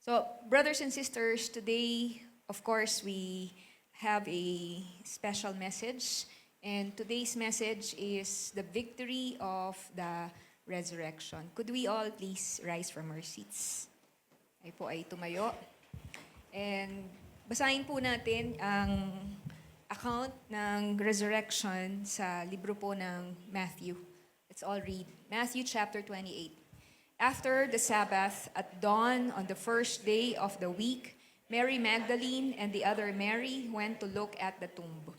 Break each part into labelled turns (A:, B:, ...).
A: So, brothers and sisters, today, of course, we have a special message. And today's message is the victory of the resurrection. Could we all please rise from our seats? Ay po ay tumayo. And basahin po natin ang account ng resurrection sa libro po ng Matthew. Let's all read. Matthew chapter 28. After the Sabbath, at dawn on the first day of the week, Mary Magdalene and the other Mary went to look at the tomb.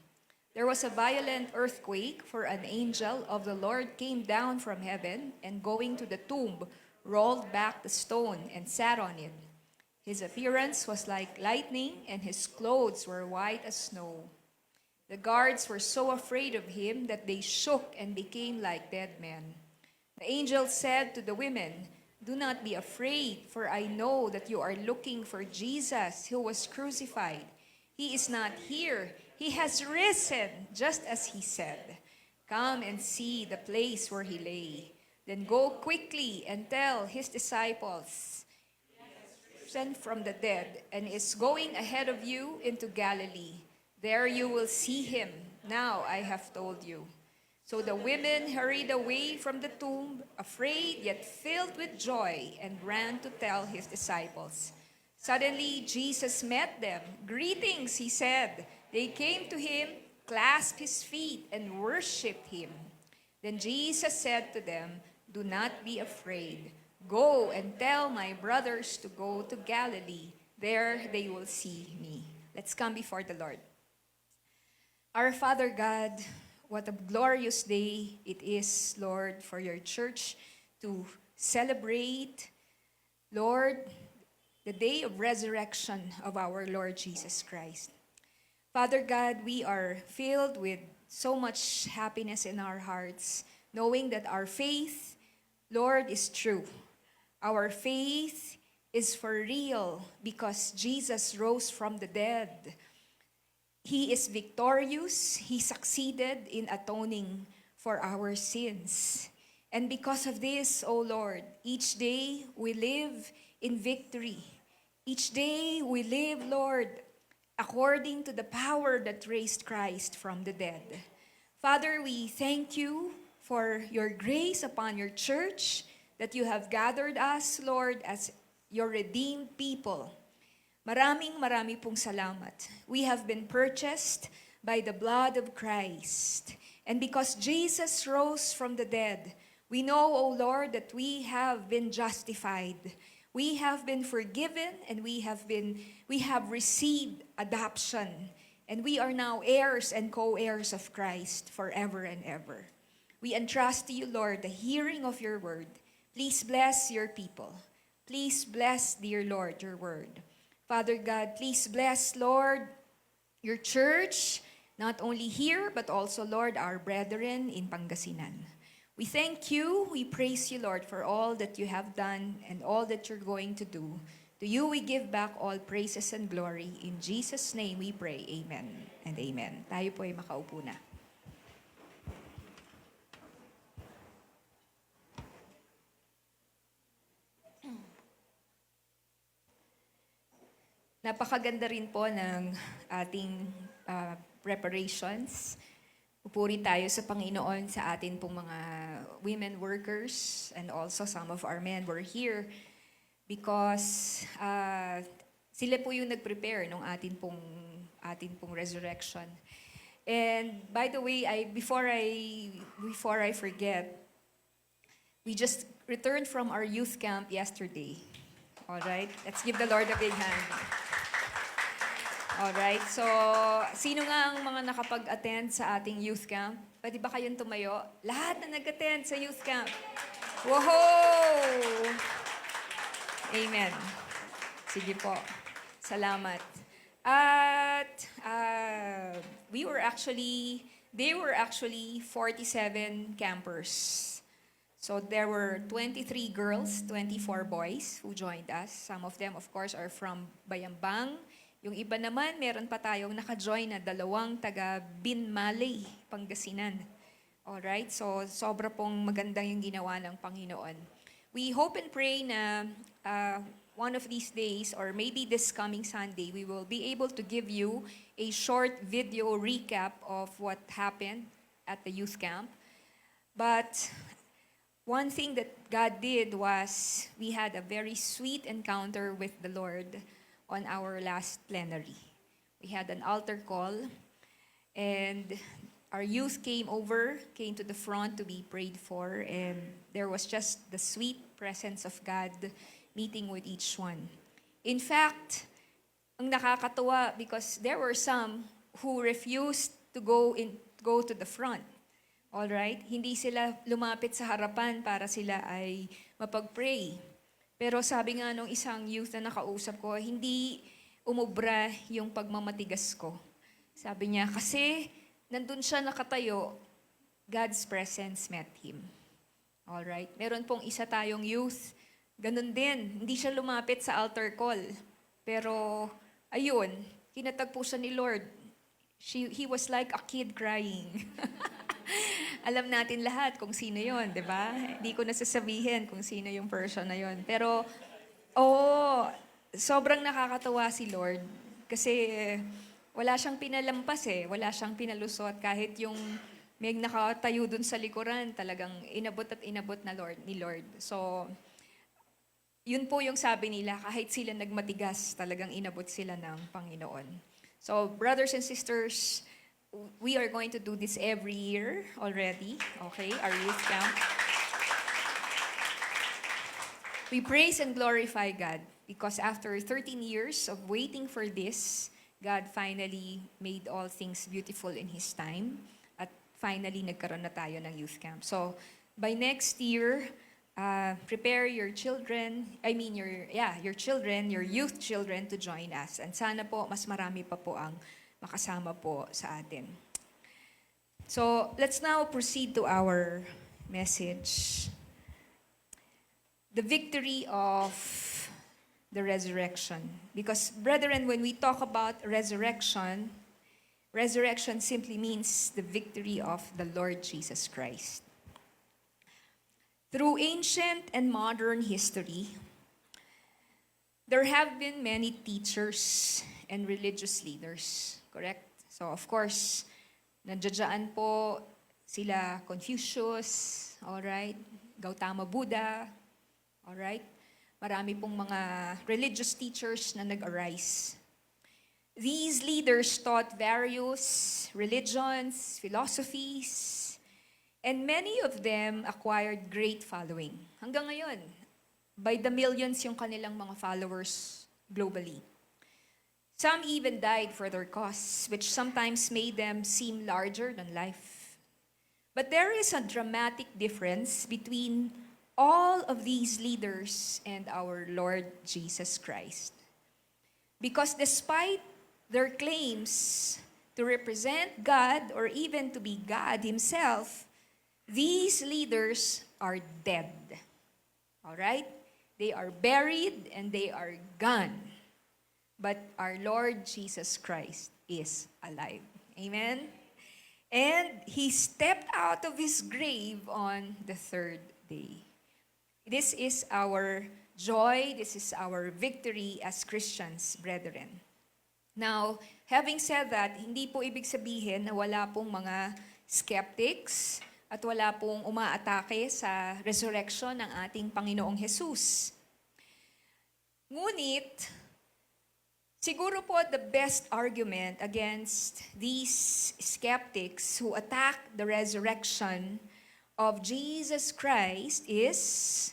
A: There was a violent earthquake, for an angel of the Lord came down from heaven and going to the tomb, rolled back the stone and sat on it. His appearance was like lightning, and his clothes were white as snow. The guards were so afraid of him that they shook and became like dead men. The angel said to the women, "Do not be afraid, for I know that you are looking for Jesus who was crucified. He is not here. He has risen, just as he said. Come and see the place where he lay. Then go quickly and tell his disciples, risen from the dead, and is going ahead of you into Galilee. There you will see him. Now I have told you." So the women hurried away from the tomb, afraid yet filled with joy, and ran to tell his disciples. Suddenly Jesus met them. "Greetings," he said. They came to him, clasped his feet, and worshipped him. Then Jesus said to them, "Do not be afraid. Go and tell my brothers to go to Galilee. There they will see me." Let's come before the Lord. Our Father God, what a glorious day it is, Lord, for your church to celebrate, Lord, the day of resurrection of our Lord Jesus Christ. Father God, we are filled with so much happiness in our hearts, knowing that our faith, Lord, is true. Our faith is for real because Jesus rose from the dead. He is victorious. He succeeded in atoning for our sins. And because of this, O Lord, each day we live in victory. Each day we live, Lord, according to the power that raised Christ from the dead. Father, we thank you for your grace upon your church, that you have gathered us, Lord, as your redeemed people. Marami pong salamat. We have been purchased by the blood of Christ. And because Jesus rose from the dead, we know, O Lord, that we have been justified. We have been forgiven, and we have received adoption. And we are now heirs and co-heirs of Christ forever and ever. We entrust to you, Lord, the hearing of your word. Please bless your people. Please bless, dear Lord, your word. Father God, please bless, Lord, your church, not only here, but also, Lord, our brethren in Pangasinan. We thank you, we praise you, Lord, for all that you have done and all that you're going to do. To you we give back all praises and glory. In Jesus' name we pray, amen and amen. Tayo po ay makaupo na. Napakaganda rin po ng ating preparations. Pupuri tayo sa Panginoon sa atin pong mga women workers, and also some of our men were here because sila po yung nag-prepare ng atin pong resurrection. And by the way, before I forget, we just returned from our youth camp yesterday. All right? Let's give the Lord a big hand. Alright, so sino nga ang mga nakapag-attend sa ating youth camp? Pwede ba kayong tumayo? Lahat na nag-attend sa youth camp. Woohoo! Amen. Sige po. Salamat. At they were actually 47 campers. So there were 23 girls, 24 boys who joined us. Some of them, of course, are from Bayambang. Yung iba naman, meron pa tayong naka-join na 2 taga Binmalay, Pangasinan. Alright, so sobra pong magandang yung ginawa ng Panginoon. We hope and pray na one of these days, or maybe this coming Sunday, we will be able to give you a short video recap of what happened at the youth camp. But one thing that God did was we had a very sweet encounter with the Lord on our last plenary. We had an altar call, and our youth came to the front to be prayed for, and there was just the sweet presence of God meeting with each one. In fact, ang nakakatuwa because there were some who refused to go to the front. All right? Hindi sila lumapit sa harapan para sila ay mapag-pray. Pero sabi nga nung isang youth na nakausap ko, hindi umubra yung pagmamatigas ko. Sabi niya, kasi nandun siya nakatayo, God's presence met him. All right? Meron pong isa tayong youth, ganun din, hindi siya lumapit sa altar call. Pero, ayun, kinatagpo siya ni Lord. He was like a kid crying. Alam natin lahat kung sino yon, di ba? Hindi ko nasasabihin kung sino yung person na yon. Pero, sobrang nakakatawa si Lord. Kasi, wala siyang pinalampas wala siyang pinalusot. Kahit yung may nakatayo dun sa likuran, talagang inabot at inabot ni Lord. So, yun po yung sabi nila, kahit sila nagmatigas, talagang inabot sila ng Panginoon. So, brothers and sisters, we are going to do this every year already, okay? Our youth camp. We praise and glorify God because after 13 years of waiting for this, God finally made all things beautiful in His time. At finally, nagkaroon na tayo ng youth camp. So, by next year, prepare your children, your youth children to join us. And sana po, mas marami pa po ang makasama po sa atin. So, let's now proceed to our message. The victory of the resurrection. Because, brethren, when we talk about resurrection simply means the victory of the Lord Jesus Christ. Through ancient and modern history, there have been many teachers and religious leaders. Correct? So, of course, nandiyan po sila Confucius, alright? Gautama Buddha, alright? Marami pong mga religious teachers na nag-arise. These leaders taught various religions, philosophies, and many of them acquired great following. Hanggang ngayon, by the millions yung kanilang mga followers globally. Some even died for their cause, which sometimes made them seem larger than life. But there is a dramatic difference between all of these leaders and our Lord Jesus Christ. Because despite their claims to represent God or even to be God Himself, these leaders are dead. All right? They are buried and they are gone. But our Lord Jesus Christ is alive. Amen? And He stepped out of His grave on the third day. This is our joy, this is our victory as Christians, brethren. Now, having said that, hindi po ibig sabihin na wala pong mga skeptics at wala pong umaatake sa resurrection ng ating Panginoong Jesus. Ngunit, siguro po the best argument against these skeptics who attack the resurrection of Jesus Christ is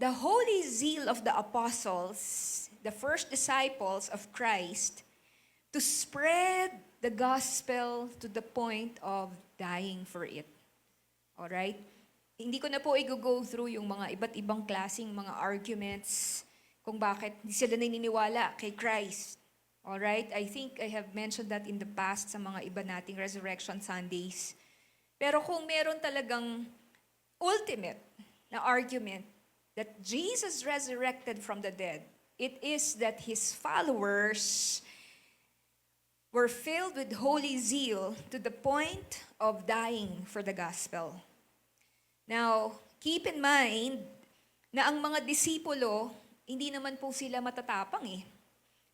A: the holy zeal of the apostles, the first disciples of Christ, to spread the gospel to the point of dying for it. Alright? Hindi ko na po i-go through yung mga iba't ibang klaseng mga arguments kung bakit hindi sila naniniwala kay Christ. Alright? I think I have mentioned that in the past sa mga iba nating Resurrection Sundays. Pero kung meron talagang ultimate na argument that Jesus resurrected from the dead, it is that His followers were filled with holy zeal to the point of dying for the gospel. Now, keep in mind na ang mga disipulo, hindi naman po sila matatapang eh.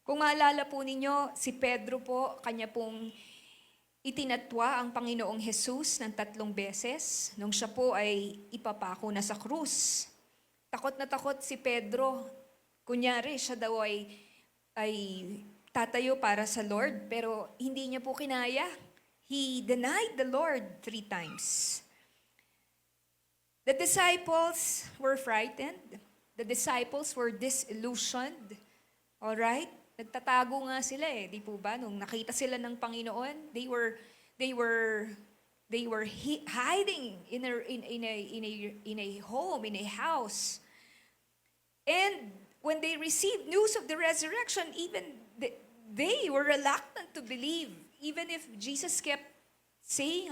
A: Kung maalala po ninyo, si Pedro po, kanya pong itinatwa ang Panginoong Jesus ng 3 beses nung siya po ay ipapako na sa krus. Takot na takot si Pedro. Kunyari, siya daw ay tatayo para sa Lord, pero hindi niya po kinaya. He denied the Lord 3 times. The disciples were frightened. The disciples were disillusioned. Alright? Nagtatago nga sila eh, di po ba? Nung nakita sila ng Panginoon, they were hiding in a home, in a house. And when they received news of the resurrection, even they were reluctant to believe, even if Jesus kept saying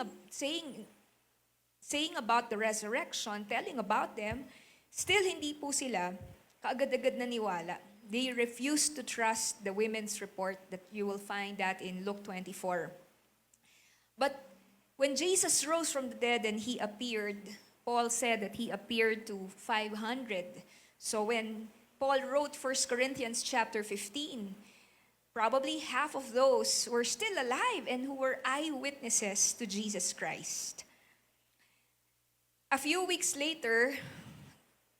A: about the resurrection, telling about them, still hindi po sila kaagad-agad naniwala. They refused to trust the women's report that you will find that in Luke 24. But when Jesus rose from the dead and he appeared, Paul said that he appeared to 500. So when Paul wrote 1 Corinthians chapter 15, probably half of those were still alive and who were eyewitnesses to Jesus Christ. A few weeks later,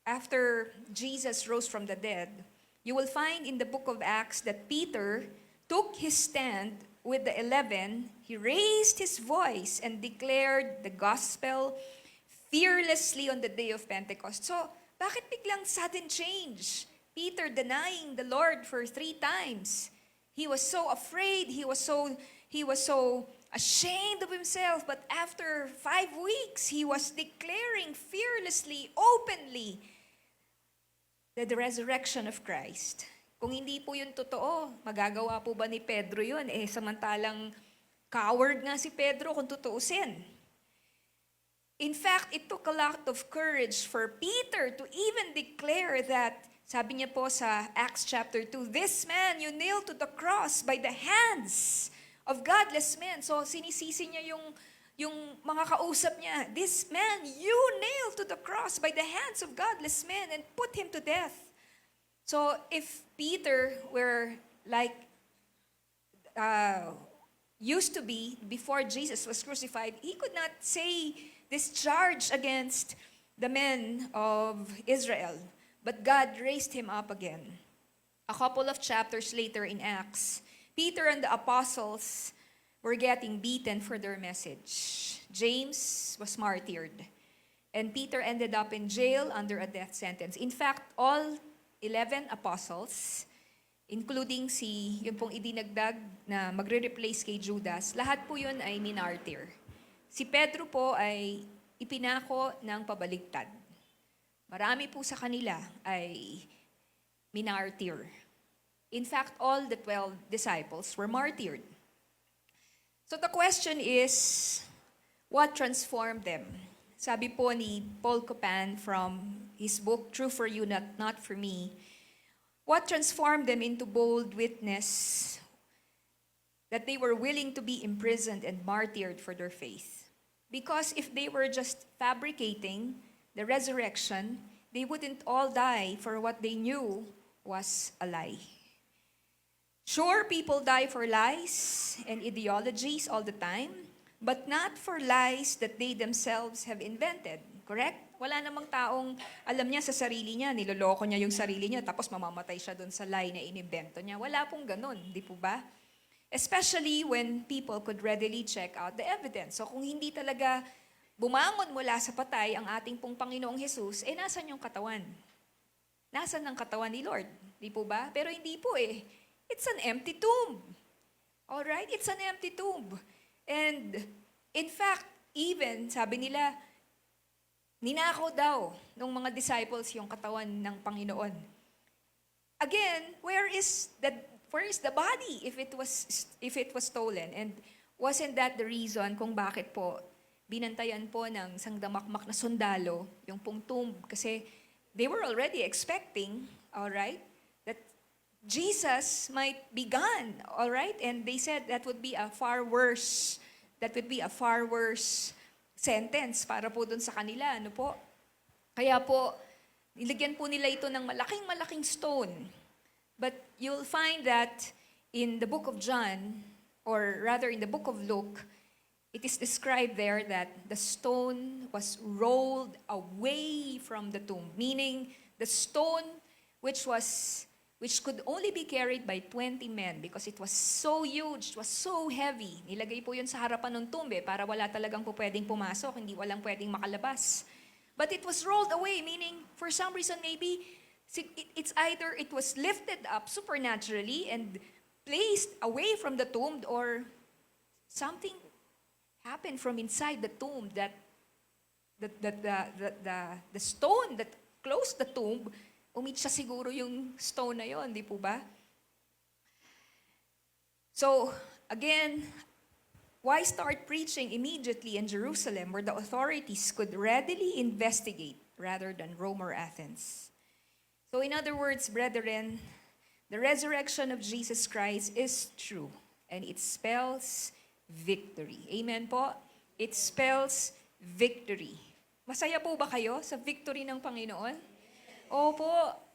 A: after Jesus rose from the dead, you will find in the book of Acts that Peter took his stand with the 11. He raised his voice and declared the gospel fearlessly on the day of Pentecost. So, bakit biglang sudden change? Peter denying the Lord for 3 times. He was so afraid, he was so ashamed of himself, but after 5 weeks, he was declaring fearlessly, openly, the resurrection of Christ. Kung hindi po yun totoo, magagawa po ba ni Pedro yun? Samantalang coward nga si Pedro kung tutuusin. In fact, it took a lot of courage for Peter to even declare that, sabi niya po sa Acts chapter 2, this man you nailed to the cross by the hands of godless men. So sinisisi niya yung mga kausap niya. This man you nailed to the cross by the hands of godless men and put him to death. So if Peter were like used to be before Jesus was crucified, he could not say this charge against the men of Israel. But God raised him up again. A couple of chapters later in Acts, Peter and the apostles were getting beaten for their message. James was martyred. And Peter ended up in jail under a death sentence. In fact, all 11 apostles, including yung pong idinagdag na magre-replace kay Judas, lahat po yun ay minartyr. Si Pedro po ay ipinako ng pabaligtad. Marami po sa kanila ay minartyr. In fact, all the 12 disciples were martyred. So the question is, what transformed them? Sabi po ni Paul Copan from his book, True for You, Not for Me, what transformed them into bold witness that they were willing to be imprisoned and martyred for their faith? Because if they were just fabricating the resurrection, they wouldn't all die for what they knew was a lie. Sure, people die for lies and ideologies all the time, but not for lies that they themselves have invented. Correct? Wala namang taong alam niya sa sarili niya, niloloko niya yung sarili niya, tapos mamamatay siya doon sa lie na inimbento niya. Wala pong ganun, di po ba? Especially when people could readily check out the evidence. So kung hindi talaga bumangon mula sa patay ang ating pong Panginoong Jesus, nasan yung katawan? Nasan ang katawan ni Lord? Di po ba? Pero hindi po eh. It's an empty tomb. Alright? It's an empty tomb. And in fact, even, sabi nila, ninakaw daw ng mga disciples yung katawan ng Panginoon. Again, where is the body if it was stolen? And wasn't that the reason kung bakit po binantayan po ng sangdamakmak na sundalo yung pong tomb? Kasi they were already expecting, alright, that Jesus might be gone, all right? And they said that would be a far worse sentence para po dun sa kanila, ano po? Kaya po, Nilagyan po nila ito ng malaking-malaking stone. But you'll find that in the book of John, or rather in the book of Luke, it is described there that the stone was rolled away from the tomb, meaning the stone which could only be carried by 20 men because it was so huge, it was so heavy. Nilagay po yun sa harapan ng tombe para wala talagang po pwedeng pumasok, hindi walang pwedeng makalabas. But it was rolled away, meaning for some reason maybe it's either it was lifted up supernaturally and placed away from the tomb, or something happened from inside the tomb that the stone that closed the tomb, umitsa siguro yung stone na yon, di po ba? So, again, why start preaching immediately in Jerusalem where the authorities could readily investigate rather than Rome or Athens? So in other words, brethren, the resurrection of Jesus Christ is true and it spells victory. Amen po? It spells victory. Masaya po ba kayo sa victory ng Panginoon? Opo.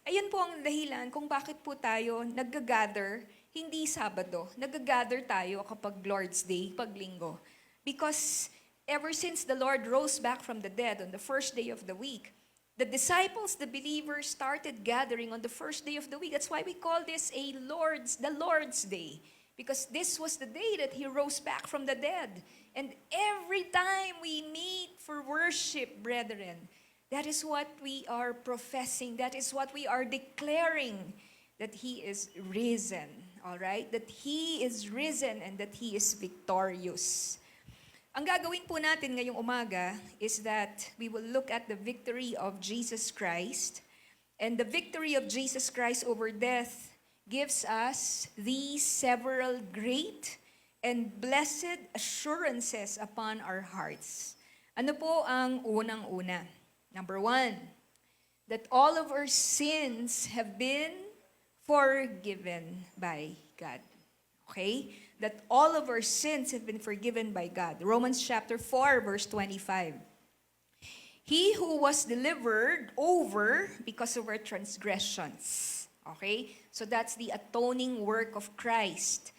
A: Ayun po ang dahilan kung bakit po tayo nag-gather hindi Sabado. Nag-gather tayo kapag Lord's Day, pag Linggo. Because ever since the Lord rose back from the dead on the first day of the week, the disciples, the believers, started gathering on the first day of the week. That's why we call this the Lord's Day. Because this was the day that He rose back from the dead. And every time we meet for worship, brethren, that is what we are professing. That is what we are declaring, that He is risen. All right? That He is risen and that He is victorious. Ang gagawin po natin ngayong umaga is that we will look at the victory of Jesus Christ. And the victory of Jesus Christ over death gives us these several great and blessed assurances upon our hearts. Ano po ang unang-una? Number 1, that all of our sins have been forgiven by God. Okay? That all of our sins have been forgiven by God. Romans chapter 4, verse 25. He who was delivered over because of our transgressions. Okay? So that's the atoning work of Christ.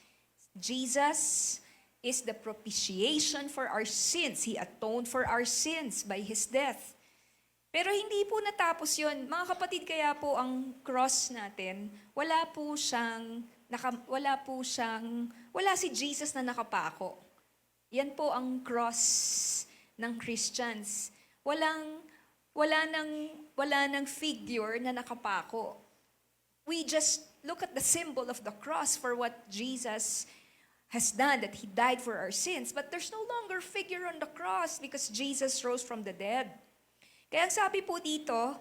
A: Jesus is the propitiation for our sins. He atoned for our sins by His death. Pero hindi po natapos yun. Mga kapatid, kaya po ang cross natin, wala si Jesus na nakapako. Yan po ang cross ng Christians. Wala nang figure na nakapako. We just look at the symbol of the cross for what Jesus has done, that He died for our sins. But there's no longer figure on the cross because Jesus rose from the dead. Kaya sabi po dito,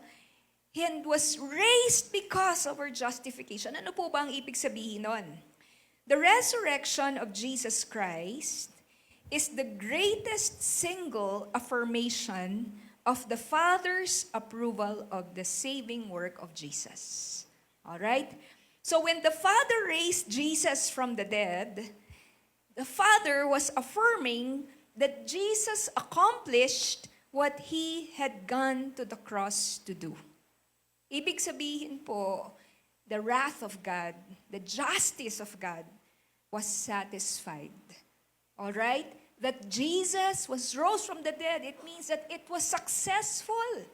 A: He was raised because of our justification. Ano po ba ang ibig sabihin nun? The resurrection of Jesus Christ is the greatest single affirmation of the Father's approval of the saving work of Jesus. Alright? So when the Father raised Jesus from the dead, the Father was affirming that Jesus accomplished what He had gone to the cross to do. Ibig sabihin po, the wrath of God, the justice of God was satisfied. All right? That Jesus was rose from the dead, it means that it was successful.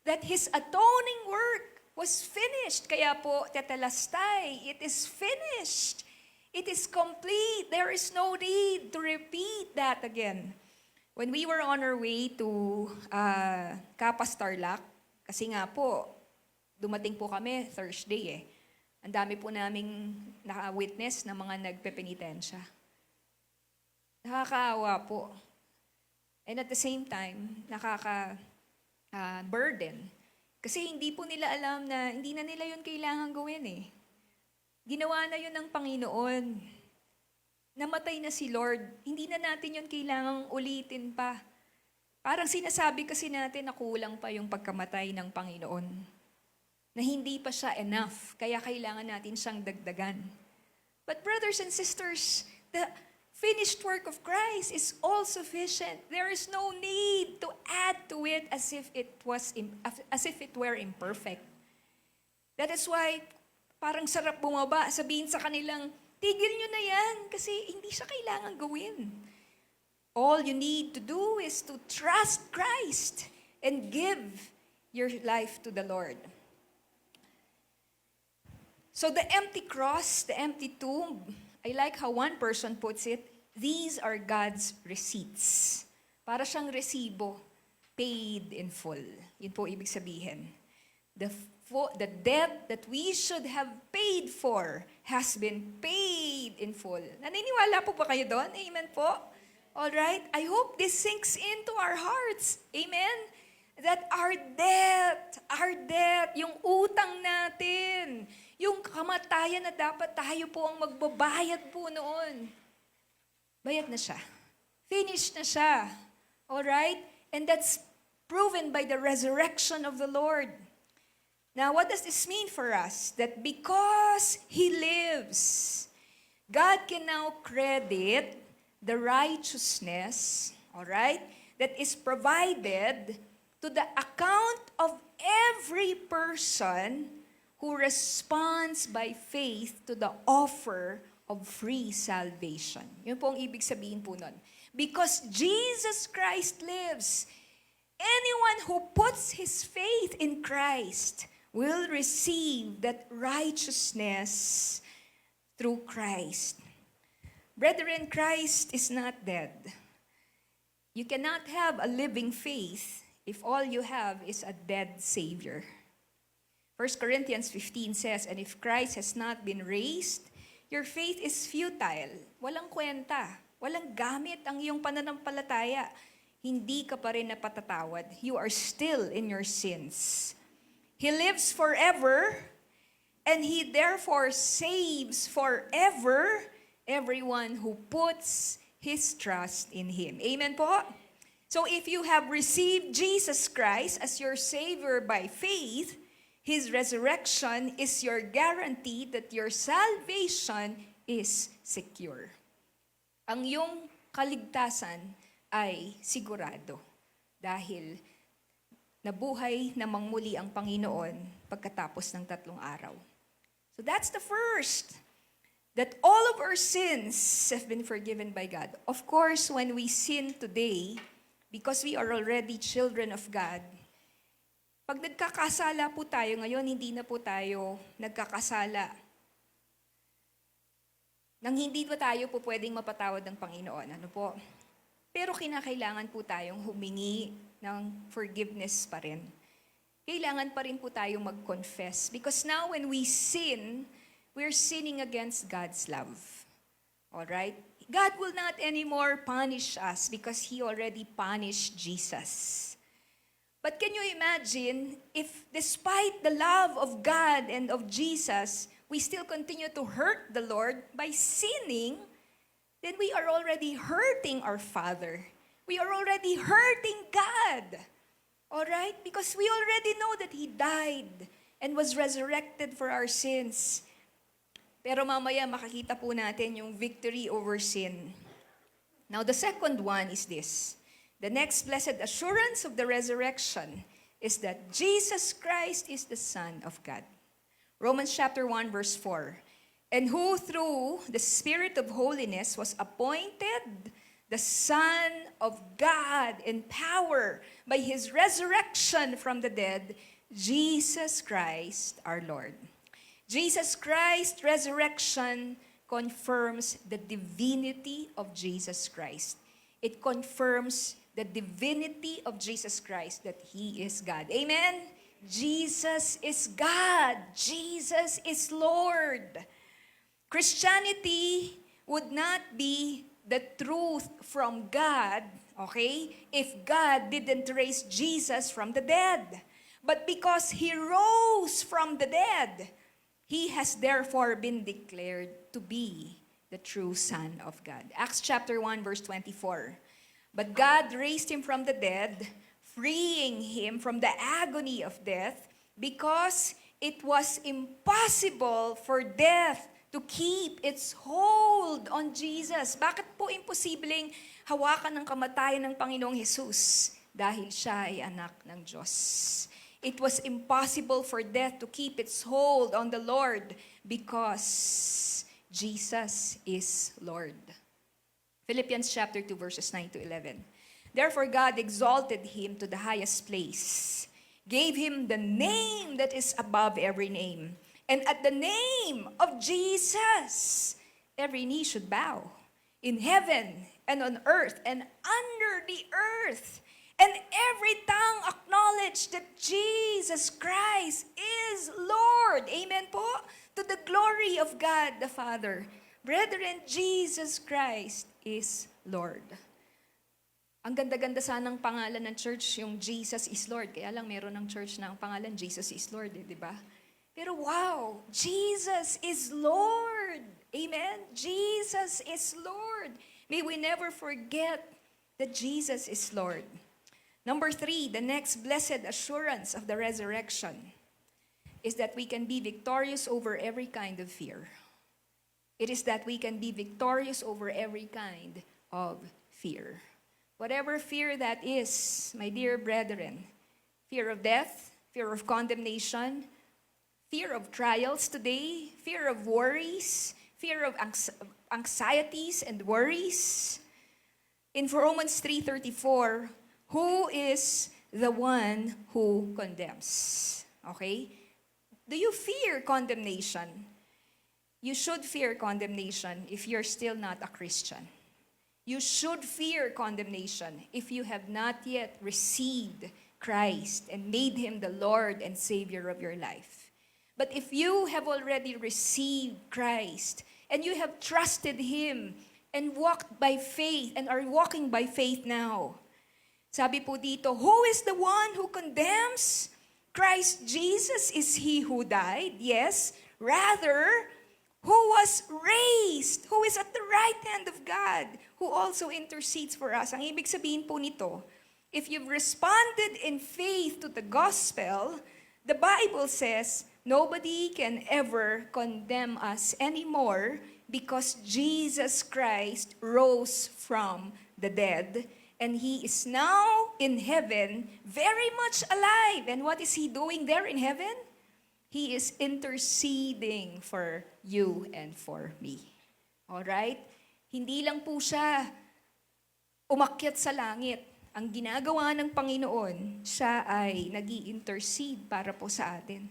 A: That His atoning work was finished. Kaya po, tetelestai, it is finished. It is complete. There is no need to repeat that again. When we were on our way to Capas Tarlac, kasi nga po, dumating po kami Thursday eh. Ang dami po naming naka-witness na mga nagpepenitensya. Nakakaawa po. And at the same time, nakaka-burden. Kasi hindi po nila alam na hindi na nila yun kailangan gawin eh. Ginawa na yun ng Panginoon. Namatay na si Lord, hindi na natin yun kailangang ulitin pa. Parang sinasabi kasi natin na kulang pa yung pagkamatay ng Panginoon. Na hindi pa siya enough, kaya kailangan natin siyang dagdagan. But brothers and sisters, the finished work of Christ is all sufficient. There is no need to add to it as if it were imperfect. That is why parang sarap bumaba, sabihin sa kanilang, tigil nyo na yan kasi hindi siya kailangan gawin. All you need to do is to trust Christ and give your life to the Lord. So the empty cross, the empty tomb, I like how one person puts it, these are God's receipts. Para siyang resibo, paid in full. Yun po ibig sabihin. The debt that we should have paid for has been paid in full. Naniniwala po ba kayo doon? Amen po? Alright? I hope this sinks into our hearts. Amen? That our debt, yung utang natin, yung kamatayan na dapat tayo po ang magbabayad po noon. Bayad na siya. Finished na siya. Alright? And that's proven by the resurrection of the Lord. Now, what does this mean for us? That because He lives, God can now credit the righteousness, all right, that is provided to the account of every person who responds by faith to the offer of free salvation. Yun po ang ibig sabihin po nun. Because Jesus Christ lives, anyone who puts his faith in Christ will receive that righteousness through Christ. Brethren, Christ is not dead. You cannot have a living faith if all you have is a dead Savior. 1 Corinthians 15 says, and if Christ has not been raised, your faith is futile. Walang kwenta. Walang gamit ang iyong pananampalataya. Hindi ka pa rin napatatawad. You are still in your sins. He lives forever, and He therefore saves forever everyone who puts his trust in Him. Amen po? So if you have received Jesus Christ as your Savior by faith, His resurrection is your guarantee that your salvation is secure. Ang iyong kaligtasan ay sigurado dahil nabuhay namang muli ang Panginoon pagkatapos ng 3 araw. So that's the first, that all of our sins have been forgiven by God. Of course, when we sin today, because we are already children of God, pag nagkakasala po tayo ngayon, hindi na po tayo nagkakasala nang hindi pa tayo po pwedeng mapatawad ng Panginoon. Ano po? Pero kinakailangan po tayong humingi ng forgiveness pa rin. Kailangan pa rin po tayong mag-confess. Because now when we sin, we're sinning against God's love. Alright? God will not anymore punish us because He already punished Jesus. But can you imagine if despite the love of God and of Jesus, we still continue to hurt the Lord by sinning, then we are already hurting our Father. We are already hurting God. Alright? Because we already know that He died and was resurrected for our sins. Pero mamaya makakita po natin yung victory over sin. Now the second one is this. The next blessed assurance of the resurrection is that Jesus Christ is the Son of God. Romans chapter 1 verse 4. And who through the Spirit of holiness was appointed the Son of God in power by His resurrection from the dead, Jesus Christ our Lord. Jesus Christ's resurrection confirms the divinity of Jesus Christ. It confirms the divinity of Jesus Christ, that He is God. Amen? Jesus is God. Jesus is Lord. Christianity would not be the truth from God, okay, if God didn't raise Jesus from the dead. But because He rose from the dead, He has therefore been declared to be the true Son of God. Acts chapter 1 verse 24. But God raised Him from the dead, freeing Him from the agony of death, because it was impossible for death to keep its hold on Jesus. Bakit po imposibleng hawakan ng kamatayan ng Panginoong Jesus? Dahil siya ay anak ng Diyos. It was impossible for death to keep its hold on the Lord because Jesus is Lord. Philippians chapter 2 verses 9 to 11. Therefore God exalted him to the highest place, gave him the name that is above every name. And at the name of Jesus, every knee should bow in heaven and on earth and under the earth. And every tongue acknowledge that Jesus Christ is Lord. Amen po? To the glory of God the Father. Brethren, Jesus Christ is Lord. Ang ganda-ganda sanang pangalan ng church, yung Jesus is Lord. Kaya lang meron ng church na ang pangalan, Jesus is Lord, di ba? Pero wow, Jesus is Lord. Amen? Jesus is Lord. May we never forget that Jesus is Lord. Number 3, the next blessed assurance of the resurrection is that we can be victorious over every kind of fear. It is that we can be victorious over every kind of fear. Whatever fear that is, my dear brethren, fear of death, fear of condemnation, fear of trials today, fear of worries, fear of anxieties and worries. In Romans 3:34, who is the one who condemns? Okay? Do you fear condemnation? You should fear condemnation if you're still not a Christian. You should fear condemnation if you have not yet received Christ and made Him the Lord and Savior of your life. But if you have already received Christ and you have trusted Him and walked by faith and are walking by faith now, sabi po dito, who is the one who condemns? Christ Jesus is He who died, yes. Rather, who was raised, who is at the right hand of God, who also intercedes for us. Ang ibig sabihin po nito, if you've responded in faith to the gospel, the Bible says, nobody can ever condemn us anymore because Jesus Christ rose from the dead. And He is now in heaven, very much alive. And what is He doing there in heaven? He is interceding for you and for me. Alright? Hindi lang po siya umakyat sa langit. Ang ginagawa ng Panginoon, siya ay nag-i-intercede para po sa atin.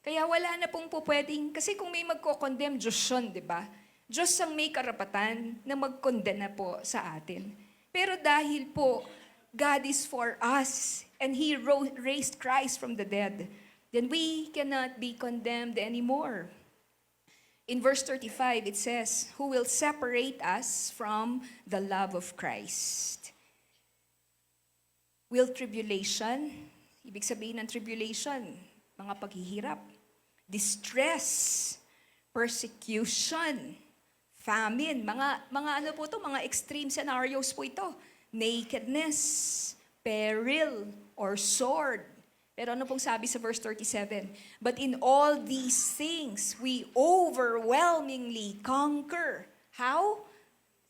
A: Kaya wala na pong po pwedeng, kasi kung may magko-condemn, Diyos yun, di ba? Diyos ang may karapatan na mag-condemn na po sa atin. Pero dahil po, God is for us, and He raised Christ from the dead, then we cannot be condemned anymore. In verse 35, it says, who will separate us from the love of Christ? Will tribulation, ibig sabihin ng tribulation, mga paghihirap, distress, persecution, famine, mga ano po to, mga extreme scenarios po ito, nakedness, peril, or sword. Pero ano pong sabi sa verse 37? But in all these things, we overwhelmingly conquer. How?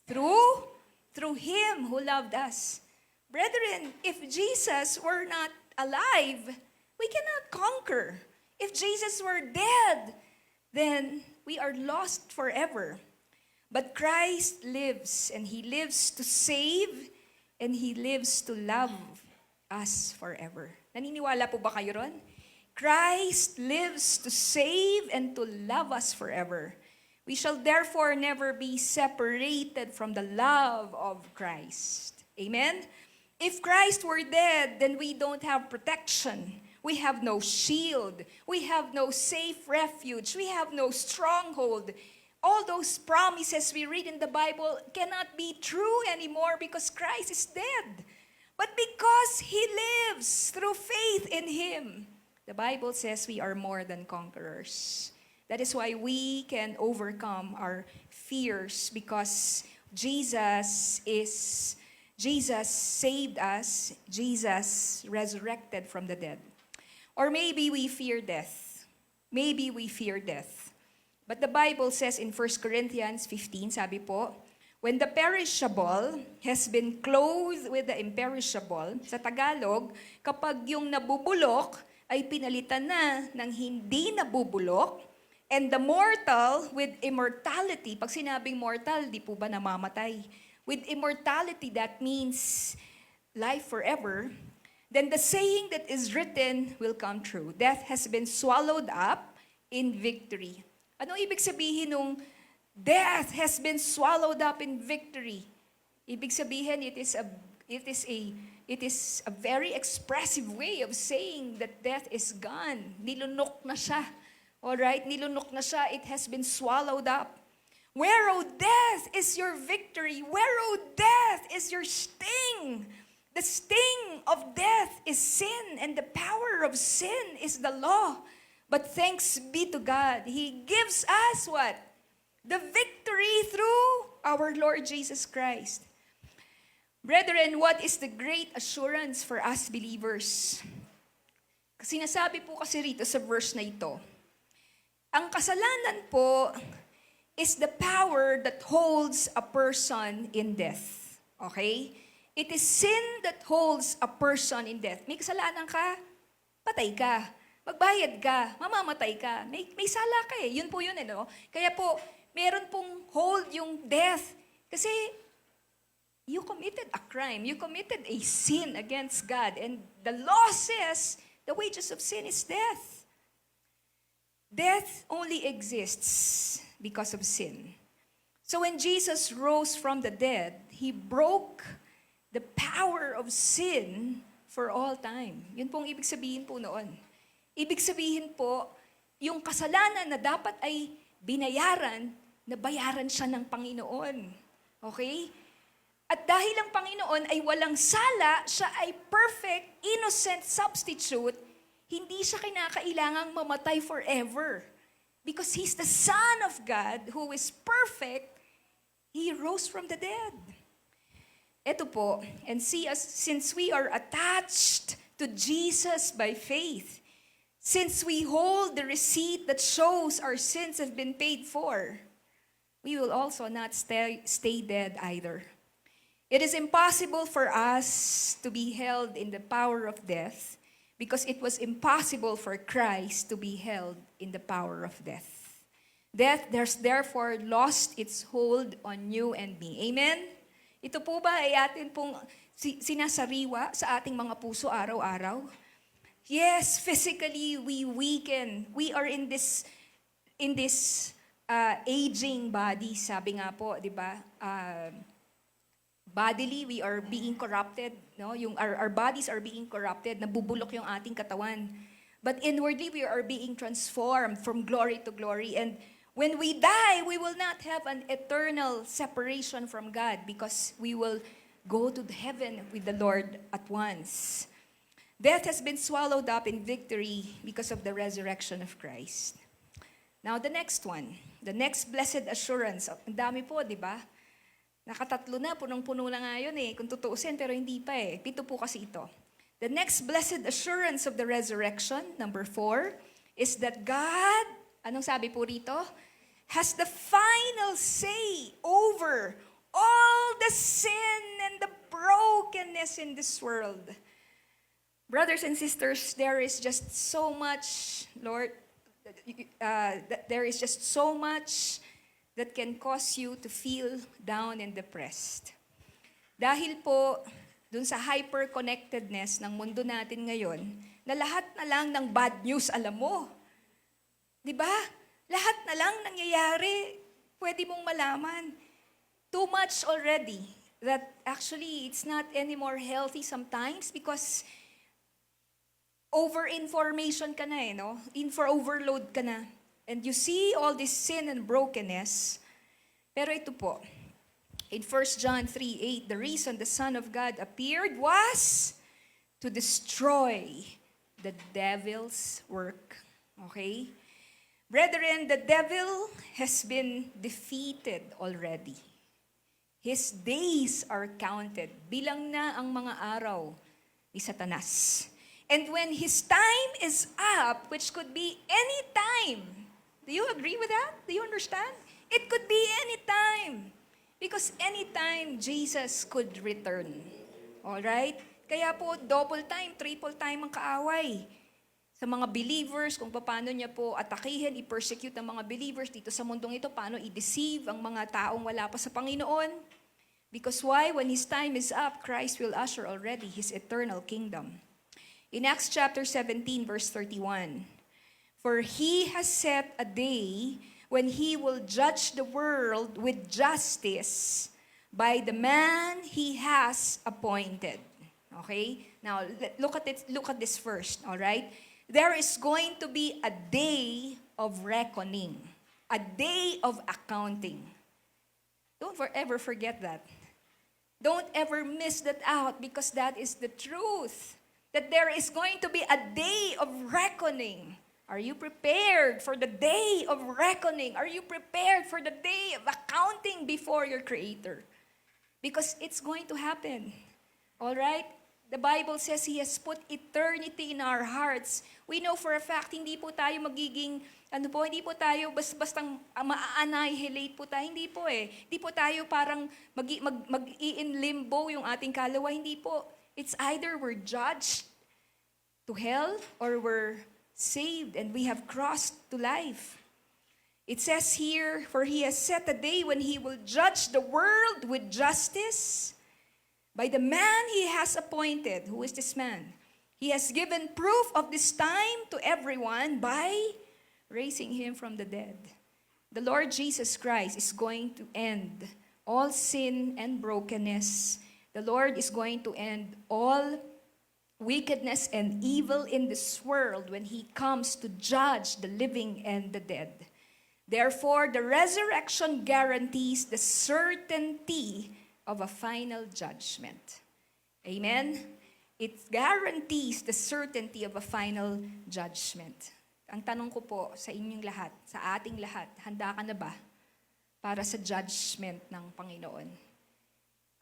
A: Through Him who loved us. Brethren, if Jesus were not alive, we cannot conquer. If Jesus were dead, then we are lost forever. But Christ lives, and He lives to save, and He lives to love us forever. Naniniwala po ba kayo ron? Christ lives to save and to love us forever. We shall therefore never be separated from the love of Christ. Amen? If Christ were dead, then we don't have protection. We have no shield. We have no safe refuge. We have no stronghold. All those promises we read in the Bible cannot be true anymore because Christ is dead. But because He lives through faith in Him, the Bible says we are more than conquerors. That is why we can overcome our fears because Jesus saved us, Jesus resurrected from the dead. Or maybe we fear death. Maybe we fear death. But the Bible says in 1 Corinthians 15, sabi po, when the perishable has been clothed with the imperishable, sa Tagalog, kapag yung nabubulok ay pinalitan na ng hindi nabubulok, and the mortal with immortality, pag sinabing mortal, di po ba namamatay? With immortality, that means life forever, then the saying that is written will come true. Death has been swallowed up in victory. Anong ibig sabihin nung death has been swallowed up in victory? Ibig sabihin, it is a very expressive way of saying that death is gone. Nilunok na siya. Alright? Nilunok na siya. It has been swallowed up. Where, O death, is your victory? Where, O death, is your sting? The sting of death is sin, and the power of sin is the law. But thanks be to God, He gives us what? The victory through our Lord Jesus Christ. Brethren, what is the great assurance for us believers? Kasi nasabi po kasi rito sa verse na ito, ang kasalanan po is the power that holds a person in death. Okay? It is sin that holds a person in death. May kasalanan ka, patay ka. Magbayad ka, mamamatay ka. May sala ka eh. Yun po yun eh, no? Kaya po, meron pong hold yung death. Kasi, you committed a crime. You committed a sin against God. And the law says, the wages of sin is death. Death only exists because of sin. So when Jesus rose from the dead, He broke the power of sin for all time. Yun pong ibig sabihin po noon. Ibig sabihin po, yung kasalanan na dapat ay binayaran, nabayaran siya ng Panginoon. Okay? At dahil ang Panginoon ay walang sala, siya ay perfect, innocent substitute, hindi siya kinakailangang mamatay forever. Because He's the Son of God who is perfect, He rose from the dead. Ito po, and see us, since we are attached to Jesus by faith, since we hold the receipt that shows our sins have been paid for, we will also not stay dead either. It is impossible for us to be held in the power of death because it was impossible for Christ to be held in the power of death. Death has therefore lost its hold on you and me. Amen? Ito po ba ay atin pong sinasariwa sa ating mga puso araw-araw? Yes, physically we weaken. We are in this aging body, sabi nga po, 'di ba? Bodily we are being corrupted, no? Yung our bodies are being corrupted, nabubulok yung ating katawan. But inwardly we are being transformed from glory to glory, and when we die, we will not have an eternal separation from God because we will go to heaven with the Lord at once. Death has been swallowed up in victory because of the resurrection of Christ. Now, the next one. The next blessed assurance. Ang dami po, di ba? Nakatatlo na, punong-puno na nga yun eh. Kung tutuusin, pero hindi pa eh. 7 po kasi ito. The next blessed assurance of the resurrection, number 4, is that God, anong sabi po rito? Has the final say over all the sin and the brokenness in this world. Brothers and sisters, there is just so much, Lord, there is just so much that can cause you to feel down and depressed. Dahil po, dun sa hyper-connectedness ng mundo natin ngayon, na lahat na lang ng bad news alam mo. Di ba? Lahat na lang nangyayari, pwede mong malaman. Too much already, that actually it's not anymore healthy sometimes because over-information ka na eh, no? Info-overload ka na. And you see all this sin and brokenness. Pero ito po, in 1 John 3:8, the reason the Son of God appeared was to destroy the devil's work. Okay? Brethren, the devil has been defeated already. His days are counted. Bilang na ang mga araw ni Satanas. And when his time is up, which could be any time, Do you agree with that? Do you understand? It could be anytime. Because anytime Jesus could return. Alright? Kaya po, double time, triple time ang kaaway. Sa mga believers, kung paano niya po atakihin, i-persecute ang mga believers dito sa mundong ito, paano i-deceive ang mga taong wala pa sa Panginoon. Because why? When His time is up, Christ will usher already His eternal kingdom. In Acts chapter 17, verse 31, for He has set a day when He will judge the world with justice by the man He has appointed. Okay? Now, look at it. Look at this first, all right? There is going to be a day of reckoning, a day of accounting. Don't ever forget that. Don't ever miss that out, because that is the truth. That there is going to be a day of reckoning. Are you prepared for the day of reckoning? Are you prepared for the day of accounting before your Creator? Because it's going to happen. All right? The Bible says He has put eternity in our hearts. We know for a fact, hindi po tayo magiging, hindi po tayo bastang ma-annihilate po tayo. Hindi po eh. Hindi po tayo parang mag-i-in limbo yung ating kalawa. Hindi po. It's either we're judged to hell or we're saved and we have crossed to life. It says here, for He has set a day when He will judge the world with justice by the man He has appointed. Who is this man? He has given proof of this time to everyone by raising Him from the dead. The Lord Jesus Christ is going to end all sin and brokenness. The Lord is going to end all wickedness and evil in this world when He comes to judge the living and the dead. Therefore, the resurrection guarantees the certainty of a final judgment. Amen? It guarantees the certainty of a final judgment. Ang tanong ko po sa inyong lahat, sa ating lahat, handa ka na ba para sa judgment ng Panginoon?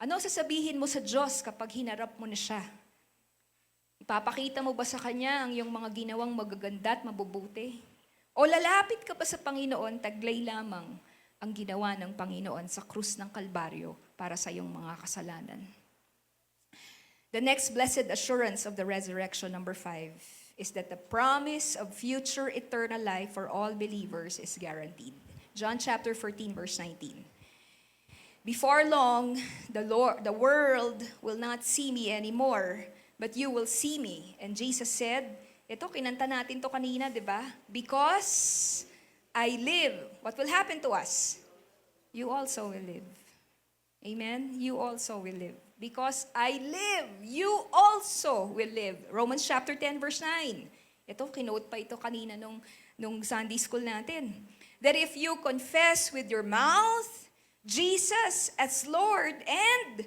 A: Ano sasabihin mo sa Diyos kapag hinarap mo na siya? Ipapakita mo ba sa Kanya ang iyong mga ginawang magaganda at mabubuti? O lalapit ka pa sa Panginoon, taglay lamang ang ginawa ng Panginoon sa krus ng Kalbaryo para sa iyong mga kasalanan? The next blessed assurance of the resurrection, number 5, is that the promise of future eternal life for all believers is guaranteed. John chapter 14, verse 19. Before long, the world will not see me anymore, but you will see me. And Jesus said, ito, kinanta natin to kanina, di ba? Because I live, what will happen to us? You also will live. Amen? You also will live. Because I live, you also will live. Romans chapter 10, verse 9. Ito, kinote pa ito kanina nung Sunday school natin. That if you confess with your mouth Jesus as Lord and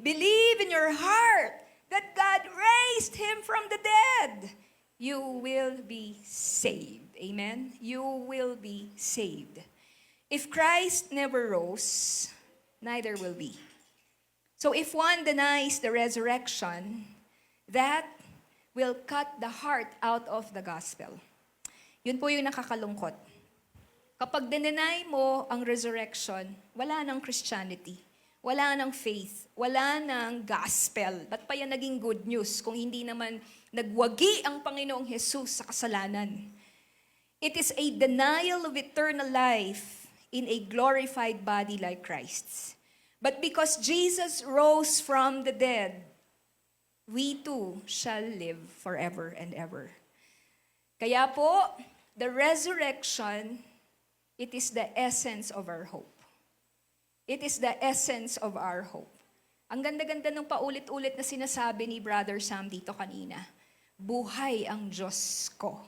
A: believe in your heart that God raised Him from the dead, you will be saved. Amen? You will be saved. If Christ never rose, neither will we. So if one denies the resurrection, that will cut the heart out of the gospel. Yun po yung nakakalungkot. Kapag dinenay mo ang resurrection, wala nang Christianity, wala nang faith, wala nang gospel. Ba't pa yan naging good news kung hindi naman nagwagi ang Panginoong Jesus sa kasalanan? It is a denial of eternal life in a glorified body like Christ's. But because Jesus rose from the dead, we too shall live forever and ever. Kaya po, the resurrection, it is the essence of our hope. It is the essence of our hope. Ang ganda-ganda ng paulit-ulit na sinasabi ni Brother Sam dito kanina. Buhay ang Diyos ko.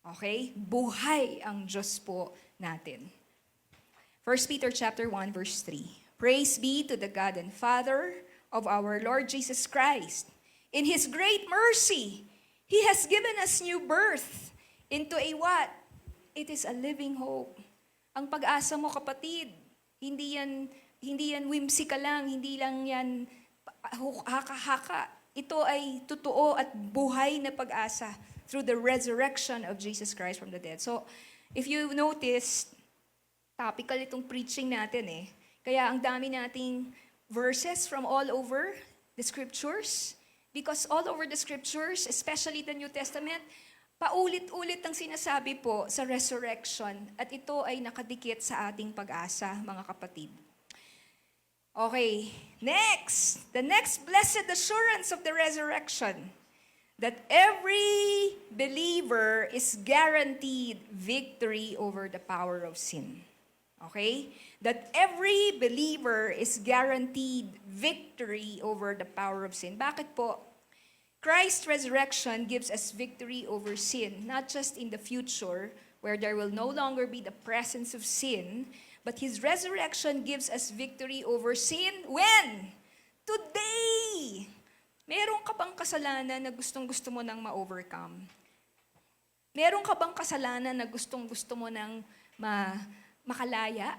A: Okay? Buhay ang Diyos po natin. 1 Peter chapter 1, verse 3. Praise be to the God and Father of our Lord Jesus Christ. In His great mercy, He has given us new birth into a what? It is a living hope. Ang pag-asa mo, kapatid, hindi yan whimsical lang, hindi lang yan haka-haka. Ito ay totoo at buhay na pag-asa through the resurrection of Jesus Christ from the dead. So, If you noticed, topical itong preaching natin eh. Kaya ang dami nating verses from all over the scriptures. Because all over the scriptures, especially the New Testament, paulit-ulit ang sinasabi po sa resurrection. At ito ay nakadikit sa ating pag-asa, mga kapatid. Okay, next. The next blessed assurance of the resurrection. That every believer is guaranteed victory over the power of sin. Okay? That every believer is guaranteed victory over the power of sin. Bakit po? Christ's resurrection gives us victory over sin, not just in the future, where there will no longer be the presence of sin, but His resurrection gives us victory over sin when? Today! Meron ka bang kasalanan na gustong-gusto mo nang ma-overcome? Meron ka bang kasalanan na gustong-gusto mo nang makalaya?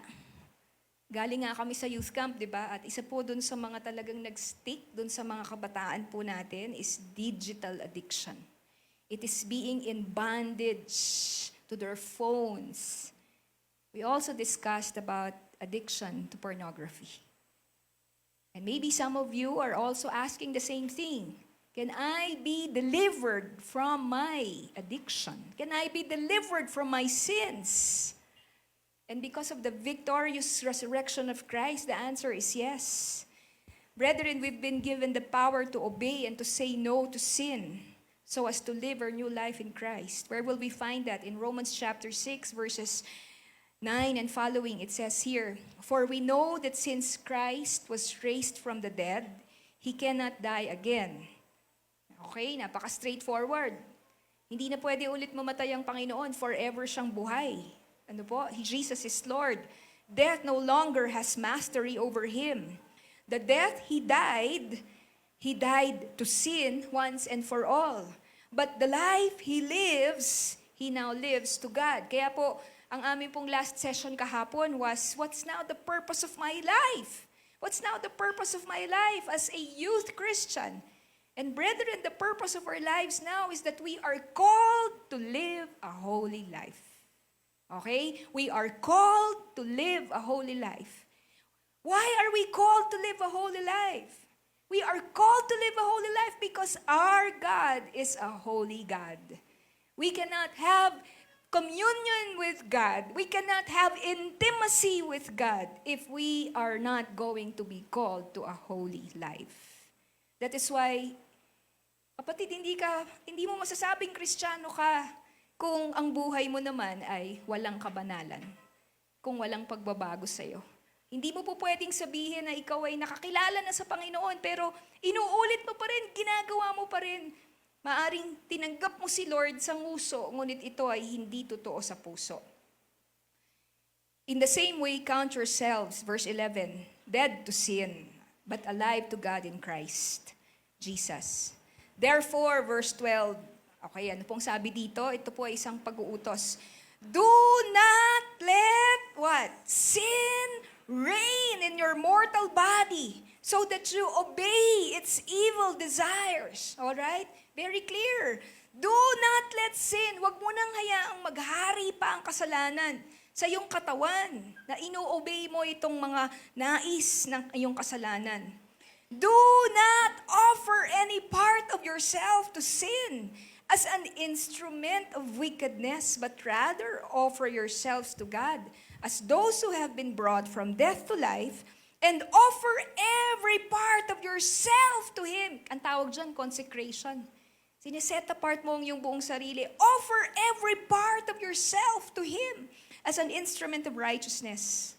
A: Galing nga kami sa youth camp, di ba? At isa po dun sa mga talagang nag-stick dun sa mga kabataan po natin is digital addiction. It is being in bondage to their phones. We also discussed about addiction to pornography. And maybe some of you are also asking the same thing. Can I be delivered from my addiction? Can I be delivered from my sins? And because of the victorious resurrection of Christ, the answer is yes. Brethren, we've been given the power to obey and to say no to sin so as to live our new life in Christ. Where will we find that? In Romans chapter 6, verses 9 and following, it says here, "For we know that since Christ was raised from the dead, He cannot die again." Okay, napaka-straightforward. Hindi na pwede ulit mamatay ang Panginoon, forever siyang buhay. Ano po? Jesus is Lord. Death no longer has mastery over Him. The death He died to sin once and for all. But the life He lives, He now lives to God. Kaya po, ang aming pong last session kahapon was, what's now the purpose of my life? What's now the purpose of my life as a youth Christian? And brethren, the purpose of our lives now is that we are called to live a holy life. Okay? We are called to live a holy life. Why are we called to live a holy life? We are called to live a holy life because our God is a holy God. We cannot have communion with God. We cannot have intimacy with God if we are not going to be called to a holy life. That is why, kapatid, hindi mo masasabing Kristiyano ka kung ang buhay mo naman ay walang kabanalan, kung walang pagbabago sa'yo. Hindi mo po pwedeng sabihin na ikaw ay nakakilala na sa Panginoon, pero inuulit mo pa rin, ginagawa mo pa rin. Maaring tinanggap mo si Lord sa nguso, ngunit ito ay hindi totoo sa puso. In the same way, count yourselves, verse 11, dead to sin, but alive to God in Christ Jesus. Therefore, verse 12, okay, ano pong sabi dito? Ito po ay isang pag-uutos. Do not let what? Sin reign in your mortal body so that you obey its evil desires. Alright? Very clear. Do not let sin, wag mo nang hayaang maghari pa ang kasalanan sa iyong katawan na ino-obey mo itong mga nais ng iyong kasalanan. Do not offer any part of yourself to sin as an instrument of wickedness, but rather offer yourselves to God as those who have been brought from death to life, and offer every part of yourself to Him. Ang tawag dyan, consecration. Sineset apart mo ang iyong buong sarili. Offer every part of yourself to Him as an instrument of righteousness.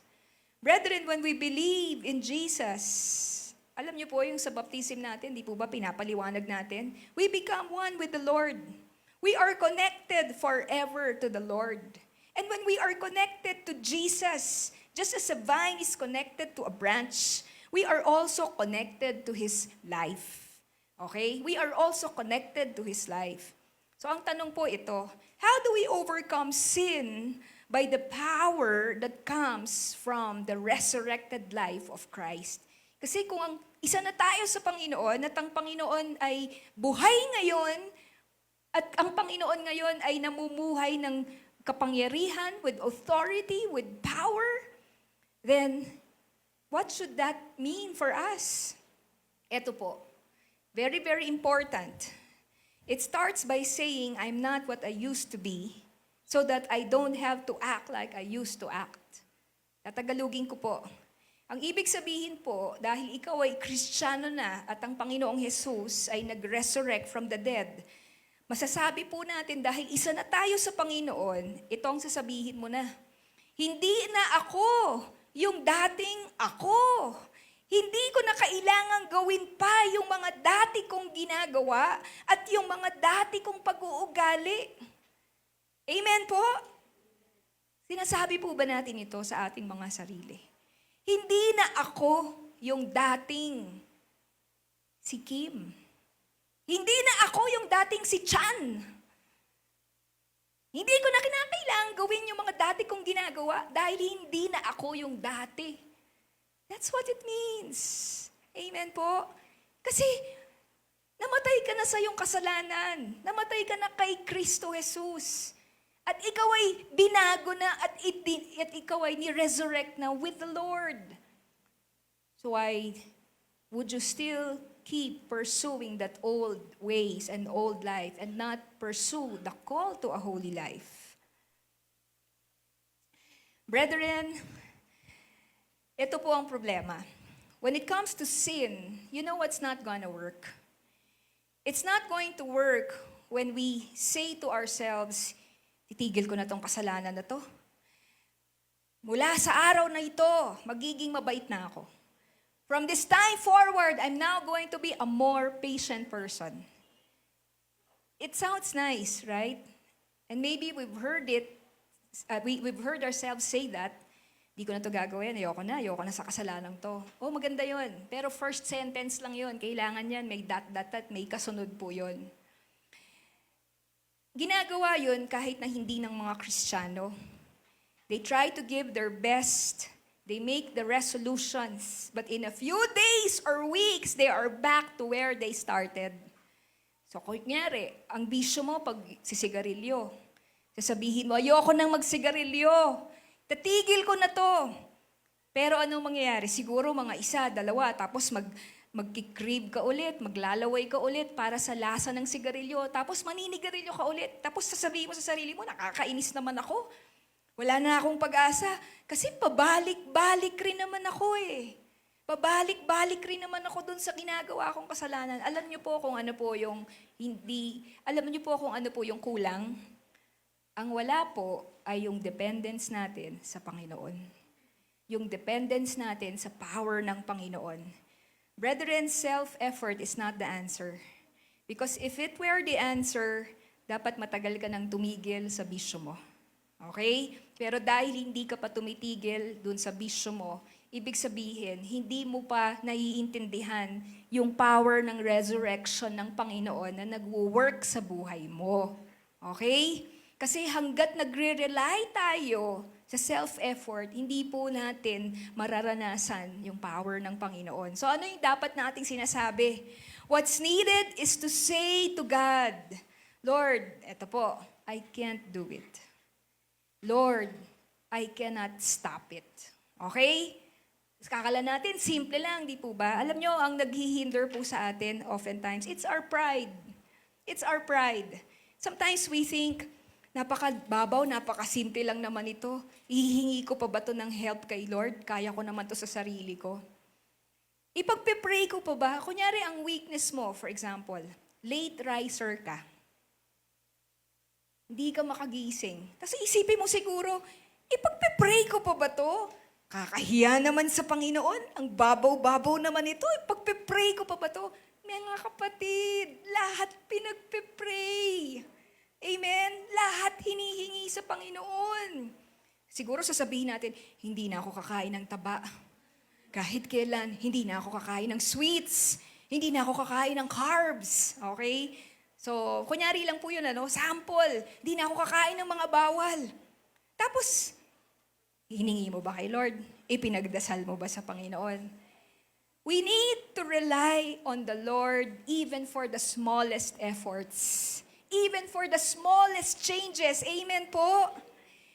A: Brethren, when we believe in Jesus, alam niyo po yung sa baptism natin, di po ba pinapaliwanag natin? We become one with the Lord. We are connected forever to the Lord. And when we are connected to Jesus, just as a vine is connected to a branch, we are also connected to His life. Okay? We are also connected to His life. So ang tanong po ito, how do we overcome sin by the power that comes from the resurrected life of Christ? Kasi kung ang isa na tayo sa Panginoon, at ang Panginoon ay buhay ngayon, at ang Panginoon ngayon ay namumuhay ng kapangyarihan, with authority, with power, then what should that mean for us? Ito po, very, very important. It starts by saying, I'm not what I used to be, so that I don't have to act like I used to act. Tatagalugin ko po. Ang ibig sabihin po, dahil ikaw ay Kristiyano na at ang Panginoong Jesus ay nag-resurrect from the dead, masasabi po natin dahil isa na tayo sa Panginoon, ito ang sasabihin mo na, hindi na ako yung dating ako. Hindi ko na kailangang gawin pa yung mga dati kong ginagawa at yung mga dati kong pag-uugali. Amen po? Sinasabi po ba natin ito sa ating mga sarili? Hindi na ako yung dating si Kim. Hindi na ako yung dating si Chan. Hindi ko na kinakailangan gawin yung mga dati kong ginagawa dahil hindi na ako yung dati. That's what it means. Amen po? Kasi namatay ka na sa iyong kasalanan. Namatay ka na kay Kristo Jesus. At ikaw ay binago na at ikaw ay ni-resurrect na with the Lord. So why would you still keep pursuing that old ways and old life and not pursue the call to a holy life? Brethren, ito po ang problema. When it comes to sin, you know what's not gonna work? It's not going to work when we say to ourselves, titigil ko na tong kasalanan na to. Mula sa araw na ito, magiging mabait na ako. From this time forward, I'm now going to be a more patient person. It sounds nice, right? And maybe we've heard it, we've heard ourselves say that, di ko na to gagawin, ayoko na sa kasalanang to. Oh, maganda yon. Pero first sentence lang yon. Kailangan yan, may dot, may kasunod po yon. Ginagawa yun kahit na hindi ng mga Kristiyano. They try to give their best. They make the resolutions. But in a few days or weeks, they are back to where they started. So, kunyari, ang bisyo mo pag sisigarilyo. Sasabihin mo, ayoko nang magsigarilyo. Tatigil ko na to. Pero anong mangyayari? Siguro mga isa, dalawa, tapos magkikrib ka ulit, maglalaway ka ulit para sa lasa ng sigarilyo, tapos maninigarilyo ka ulit, tapos sasabihin mo sa sarili mo, nakakainis naman ako. Wala na akong pag-asa. Kasi pabalik-balik rin naman ako eh. Pabalik-balik rin naman ako dun sa ginagawa kong kasalanan. Alam niyo po kung ano po yung kulang? Ang wala po ay yung dependence natin sa Panginoon. Yung dependence natin sa power ng Panginoon. Brethren, self-effort is not the answer. Because if it were the answer, dapat matagal ka nang tumigil sa bisyo mo. Okay? Pero dahil hindi ka pa tumitigil dun sa bisyo mo, ibig sabihin, hindi mo pa naiintindihan yung power ng resurrection ng Panginoon na nagwo-work sa buhay mo. Okay? Kasi hanggat nagre-rely tayo sa self-effort, hindi po natin mararanasan yung power ng Panginoon. So ano yung dapat nating sinasabi? What's needed is to say to God, Lord, eto po, I can't do it. Lord, I cannot stop it. Okay? Kakala natin, simple lang, di po ba? Alam nyo, ang naghihinder po sa atin oftentimes, it's our pride. It's our pride. Sometimes we think, napakababaw, napakasimple lang naman ito. Ihihingi ko pa ba ito ng help kay Lord? Kaya ko naman to sa sarili ko. Ipagpe-pray ko pa ba? Kunyari ang weakness mo, for example, late riser ka. Hindi ka makagising. Tapos isipin mo siguro, ipagpe-pray ko pa ba to? Kakahiya naman sa Panginoon. Ang babaw-babaw naman ito. Ipagpe-pray ko pa ba to? Mga kapatid, lahat pinagpe-pray. Amen? Lahat hinihingi sa Panginoon. Siguro sasabihin natin, hindi na ako kakain ng taba. Kahit kailan, hindi na ako kakain ng sweets. Hindi na ako kakain ng carbs. Okay? So, kunyari lang po yun, sample. Hindi na ako kakain ng mga bawal. Tapos, hiningi mo ba kay Lord? Ipinagdasal mo ba sa Panginoon? We need to rely on the Lord even for the smallest efforts. Even for the smallest changes. Amen po?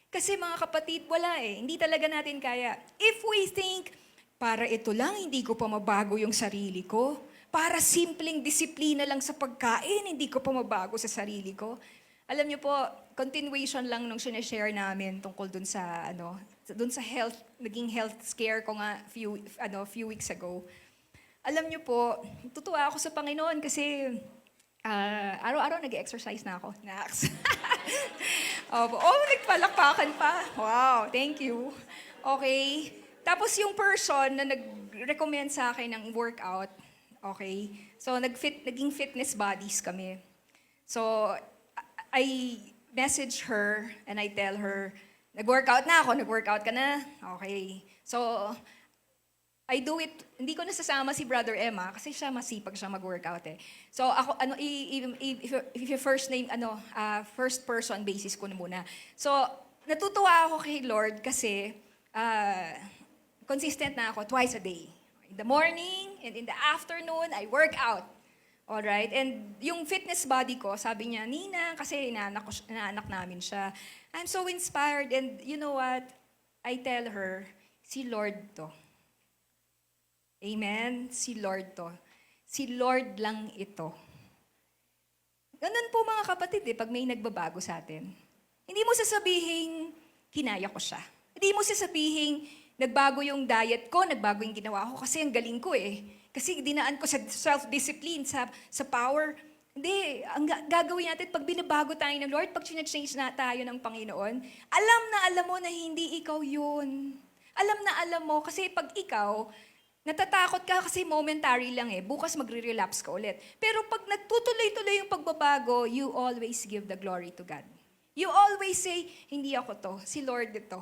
A: Kasi mga kapatid, wala eh. Hindi talaga natin kaya. If we think, para ito lang, hindi ko pa mabago yung sarili ko. Para simpleng disiplina lang sa pagkain, hindi ko pa mabago sa sarili ko. Alam niyo po, continuation lang nung sinashare namin tungkol dun sa, dun sa health, naging health scare ko nga few weeks ago. Alam niyo po, tutuwa ako sa Panginoon kasi araw-araw nag-exercise na ako. Nax. Nagpalakpakan pa. Wow, thank you. Okay. Tapos yung person na nag-recommend sa akin ng workout, okay, so naging fitness buddies kami. So, I message her and I tell her, nag-workout na ako, nag-workout ka na? Okay. So, I do it, hindi ko nasasama si Brother Emma kasi siya masipag siya mag-workout eh. So ako if your first name first person basis ko na muna. So natutuwa ako kay Lord kasi consistent na ako twice a day. In the morning and in the afternoon I work out. All right? And yung fitness body ko, sabi niya, Nina, kasi inaanak namin siya. I'm so inspired and you know what? I tell her, si Lord to. Amen? Si Lord to. Si Lord lang ito. Ganun po mga kapatid pag may nagbabago sa atin. Hindi mo sasabihin, kinaya ko siya. Hindi mo sasabihin, nagbago yung diet ko, nagbago yung ginawa ko kasi ang galing ko eh. Kasi dinaan ko sa self-discipline, sa power. Hindi, ang gagawin natin pag binabago tayo ng Lord, pag change na tayo ng Panginoon, alam mo na hindi ikaw yun. Alam mo, kasi pag ikaw, natatakot ka kasi momentary lang eh. Bukas magre-relapse ka ulit. Pero pag nagtutuloy-tuloy yung pagbabago, you always give the glory to God. You always say, hindi ako to, si Lord ito.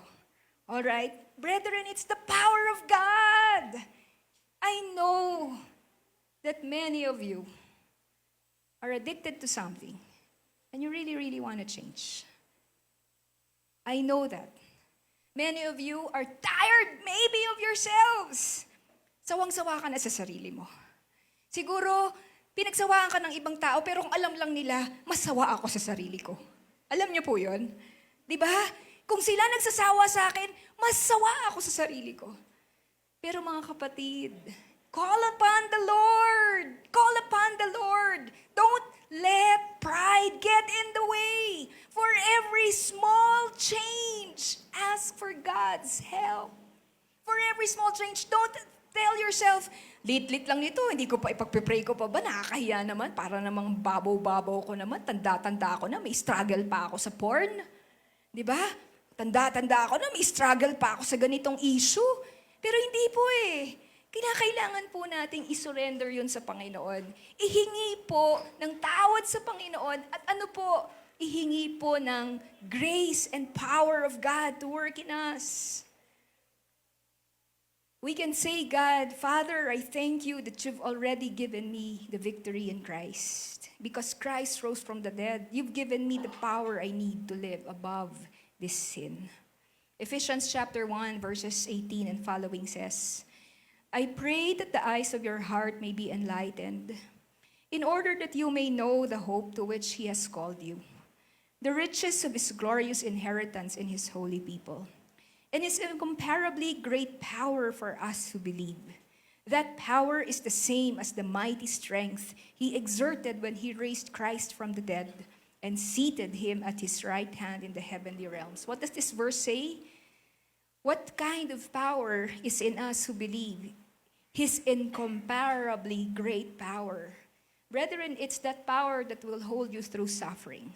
A: Alright? Brethren, it's the power of God. I know that many of you are addicted to something and you really, really want to change. I know that. Many of you are tired maybe of yourselves. Sawang-sawa ka na sa sarili mo. Siguro, pinagsawaan ka ng ibang tao, pero kung alam lang nila, masawa ako sa sarili ko. Alam niyo po yun? Di ba? Kung sila nagsasawa sa akin, masawa ako sa sarili ko. Pero mga kapatid, call upon the Lord. Call upon the Lord. Don't let pride get in the way. For every small change, ask for God's help. For every small change, don't tell yourself, lit-lit lang nito, hindi ko pa ipagpipray ko pa ba? Nakakahiya naman, para namang babaw-babaw ko naman, tanda-tanda ko na, may struggle pa ako sa porn. Di ba? Tanda-tanda ako na, may struggle pa ako sa ganitong issue. Pero hindi po eh. Kinakailangan po nating isurrender yun sa Panginoon. Ihingi po ng tawad sa Panginoon at ihingi po ng grace and power of God to work in us. We can say, God, Father, I thank you that you've already given me the victory in Christ. Because Christ rose from the dead, you've given me the power I need to live above this sin. Ephesians chapter 1, verses 18 and following says, I pray that the eyes of your heart may be enlightened, in order that you may know the hope to which He has called you, the riches of His glorious inheritance in His holy people, and His incomparably great power for us who believe. That power is the same as the mighty strength He exerted when He raised Christ from the dead and seated Him at His right hand in the heavenly realms. What does this verse say? What kind of power is in us who believe? His incomparably great power. Brethren, it's that power that will hold you through suffering.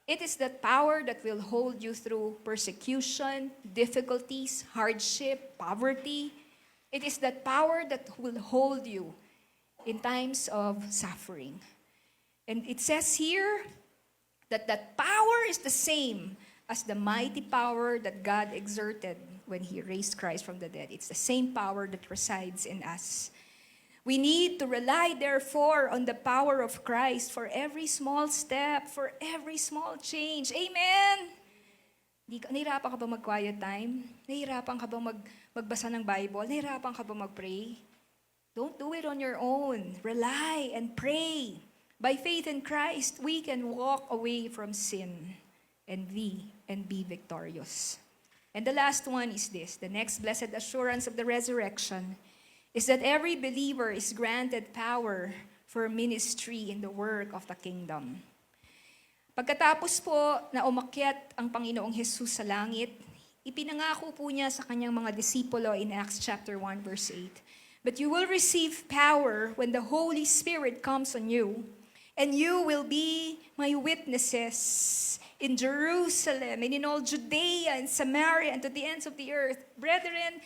A: It is that power that will hold you through persecution, difficulties, hardship, poverty. It is that power that will hold you in times of suffering. And it says here that that power is the same as the mighty power that God exerted when He raised Christ from the dead. It's the same power that resides in us. We need to rely, therefore, on the power of Christ for every small step, for every small change. Amen! Nahirapan ka ba mag-quiet time? Nahirapan ka ba magbasa ng Bible? Nahirapan ka ba mag-pray? Don't do it on your own. Rely and pray. By faith in Christ, we can walk away from sin and be victorious. And the last one is this, the next blessed assurance of the resurrection is that every believer is granted power for ministry in the work of the kingdom. Pagkatapos po na umakyat ang Panginoong Jesus sa langit, ipinangako po niya sa kanyang mga disipulo in Acts chapter 1 verse 8, "But you will receive power when the Holy Spirit comes on you, and you will be my witnesses in Jerusalem and in all Judea and Samaria and to the ends of the earth." Brethren,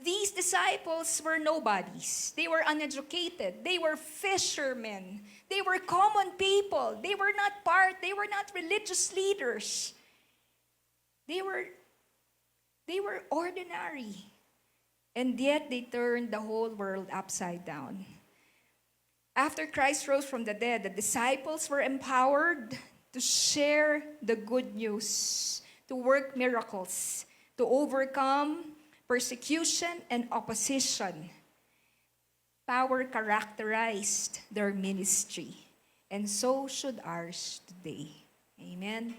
A: these disciples were nobodies. They were uneducated. They were fishermen. They were common people. They were not religious leaders. They were ordinary. And yet they turned the whole world upside down. After Christ rose from the dead, the disciples were empowered to share the good news, to work miracles, to overcome persecution and opposition. Power characterized their ministry, and so should ours today. Amen.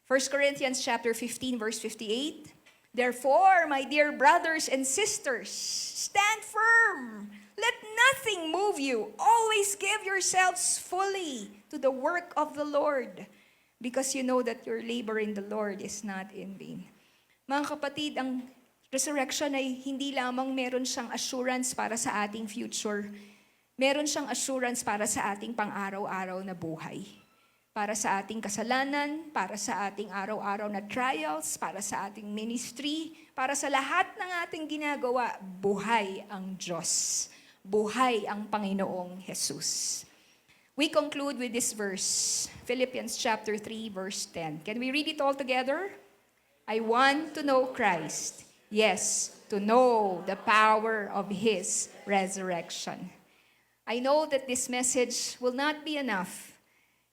A: 1 Corinthians chapter 15, verse 58. "Therefore, my dear brothers and sisters, stand firm. Let nothing move you. Always give yourselves fully to the work of the Lord, because you know that your labor in the Lord is not in vain." Mga kapatid, ang resurrection ay hindi lamang meron siyang assurance para sa ating future. Meron siyang assurance para sa ating pang-araw-araw na buhay. Para sa ating kasalanan, para sa ating araw-araw na trials, para sa ating ministry, para sa lahat ng ating ginagawa, buhay ang Diyos. Buhay ang Panginoong Jesus. We conclude with this verse, Philippians chapter 3, verse 10. Can we read it all together? "I want to know Christ. Yes, to know the power of His resurrection." I know that this message will not be enough.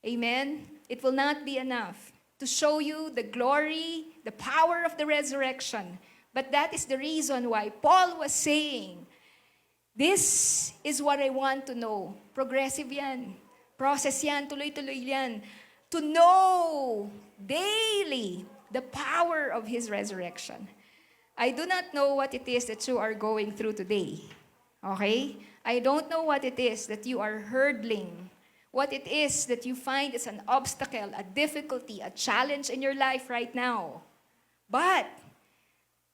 A: Amen? It will not be enough to show you the glory, the power of the resurrection. But that is the reason why Paul was saying, this is what I want to know. Progressive yan. Process yan. Tuloy-tuloy yan. To know daily the power of His resurrection. I do not know what it is that you are going through today. Okay? I don't know what it is that you are hurdling, what it is that you find is an obstacle, a difficulty, a challenge in your life right now. But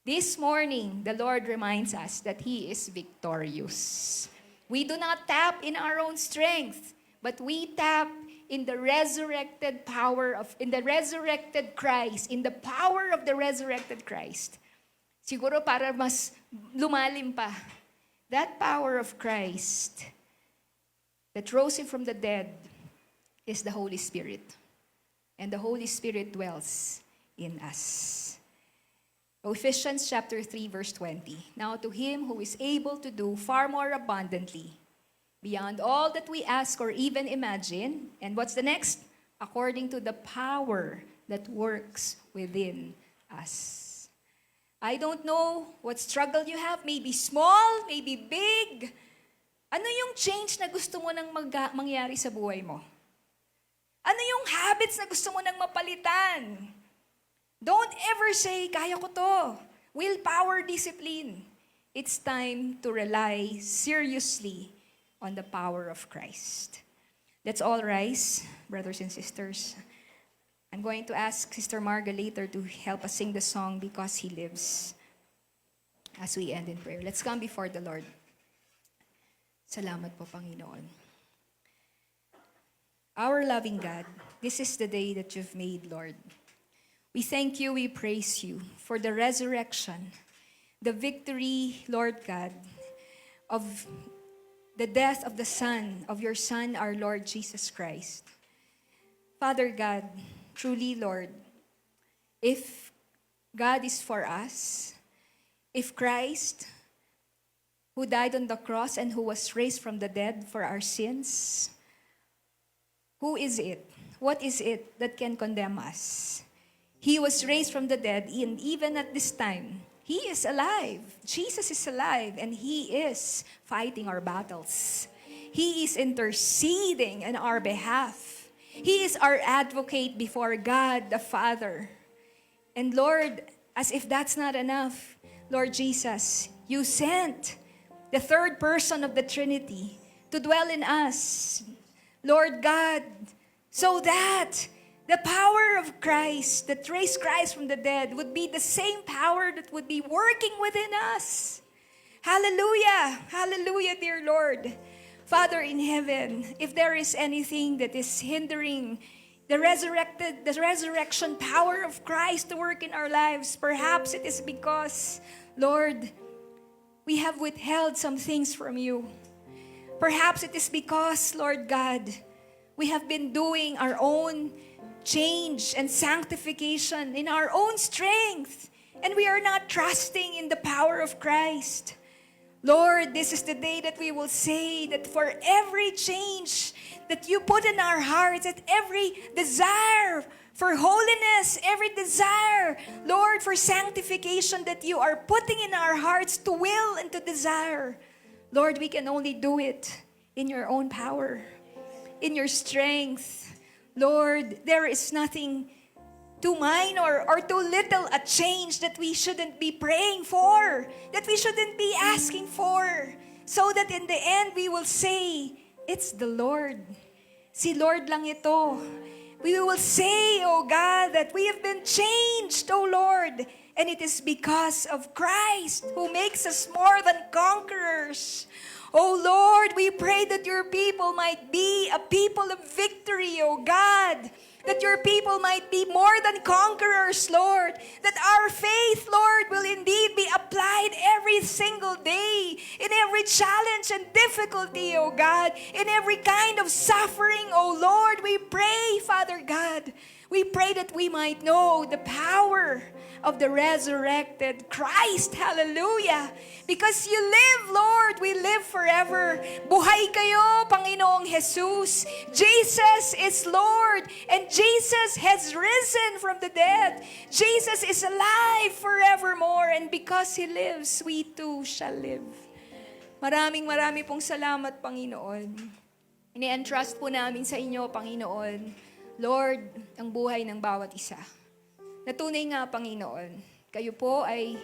A: this morning, the Lord reminds us that He is victorious. We do not tap in our own strength, but we tap in the resurrected in the resurrected Christ, in the power of the resurrected Christ. Siguro para mas lumalim pa, that power of Christ that rose Him from the dead is the Holy Spirit. And the Holy Spirit dwells in us. Ephesians chapter 3, verse 20. "Now to Him who is able to do far more abundantly, beyond all that we ask or even imagine," and what's the next? "According to the power that works within us." I don't know what struggle you have, maybe small, maybe big. Ano yung change na gusto mo nang mangyari sa buhay mo? Ano yung habits na gusto mo nang mapalitan? Don't ever say, "Kaya ko to." Willpower, discipline. It's time to rely seriously on the power of Christ. Let's all rise, brothers and sisters. I'm going to ask Sister Marga later to help us sing the song, "Because He Lives," as we end in prayer. Let's come before the Lord. Salamat po, Panginoon. Our loving God, this is the day that You've made, Lord. We thank You, we praise You for the resurrection, the victory, Lord God, of the death of the Son, of Your Son, our Lord Jesus Christ. Father God, truly, Lord, if God is for us, if Christ, who died on the cross and who was raised from the dead for our sins, who is it? What is it that can condemn us? He was raised from the dead, and even at this time, He is alive. Jesus is alive, and He is fighting our battles. He is interceding on our behalf. He is our advocate before God the Father. And Lord, as if that's not enough, Lord Jesus, you sent the third person of the Trinity to dwell in us, Lord God, so that the power of Christ that raised Christ from the dead would be the same power that would be working within us. Hallelujah! Hallelujah, dear Lord. Father in heaven, if there is anything that is hindering the resurrection power of Christ to work in our lives, perhaps it is because, Lord, we have withheld some things from you. Perhaps it is because, Lord God, we have been doing our own change and sanctification in our own strength, and we are not trusting in the power of Christ. Lord, this is the day that we will say that for every change that you put in our hearts, that every desire for holiness, every desire, Lord, for sanctification that you are putting in our hearts to will and to desire, Lord, we can only do it in your own power, in your strength. Lord, there is nothing too minor or too little a change that we shouldn't be praying for, that we shouldn't be asking for, so that in the end we will say, it's the Lord. Si Lord lang ito. We will say, oh God, that we have been changed, oh Lord, and it is because of Christ who makes us more than conquerors. Oh Lord, we pray that your people might be a people of victory, oh God. That your people might be more than conquerors, Lord. That our faith, Lord, will indeed be applied every single day. In every challenge and difficulty, oh God. In every kind of suffering, oh Lord, we pray, Father God. We pray that we might know the power of the resurrected Christ. Hallelujah. Because you live, Lord, we live forever. Buhay kayo, Panginoong Jesus. Jesus is Lord, and Jesus has risen from the dead. Jesus is alive forevermore, and because He lives, we too shall live. Maraming pong salamat, Panginoon. Ini-entrust po namin sa inyo, Panginoon, Lord, ang buhay ng bawat isa. Natunay nga, Panginoon, kayo po ay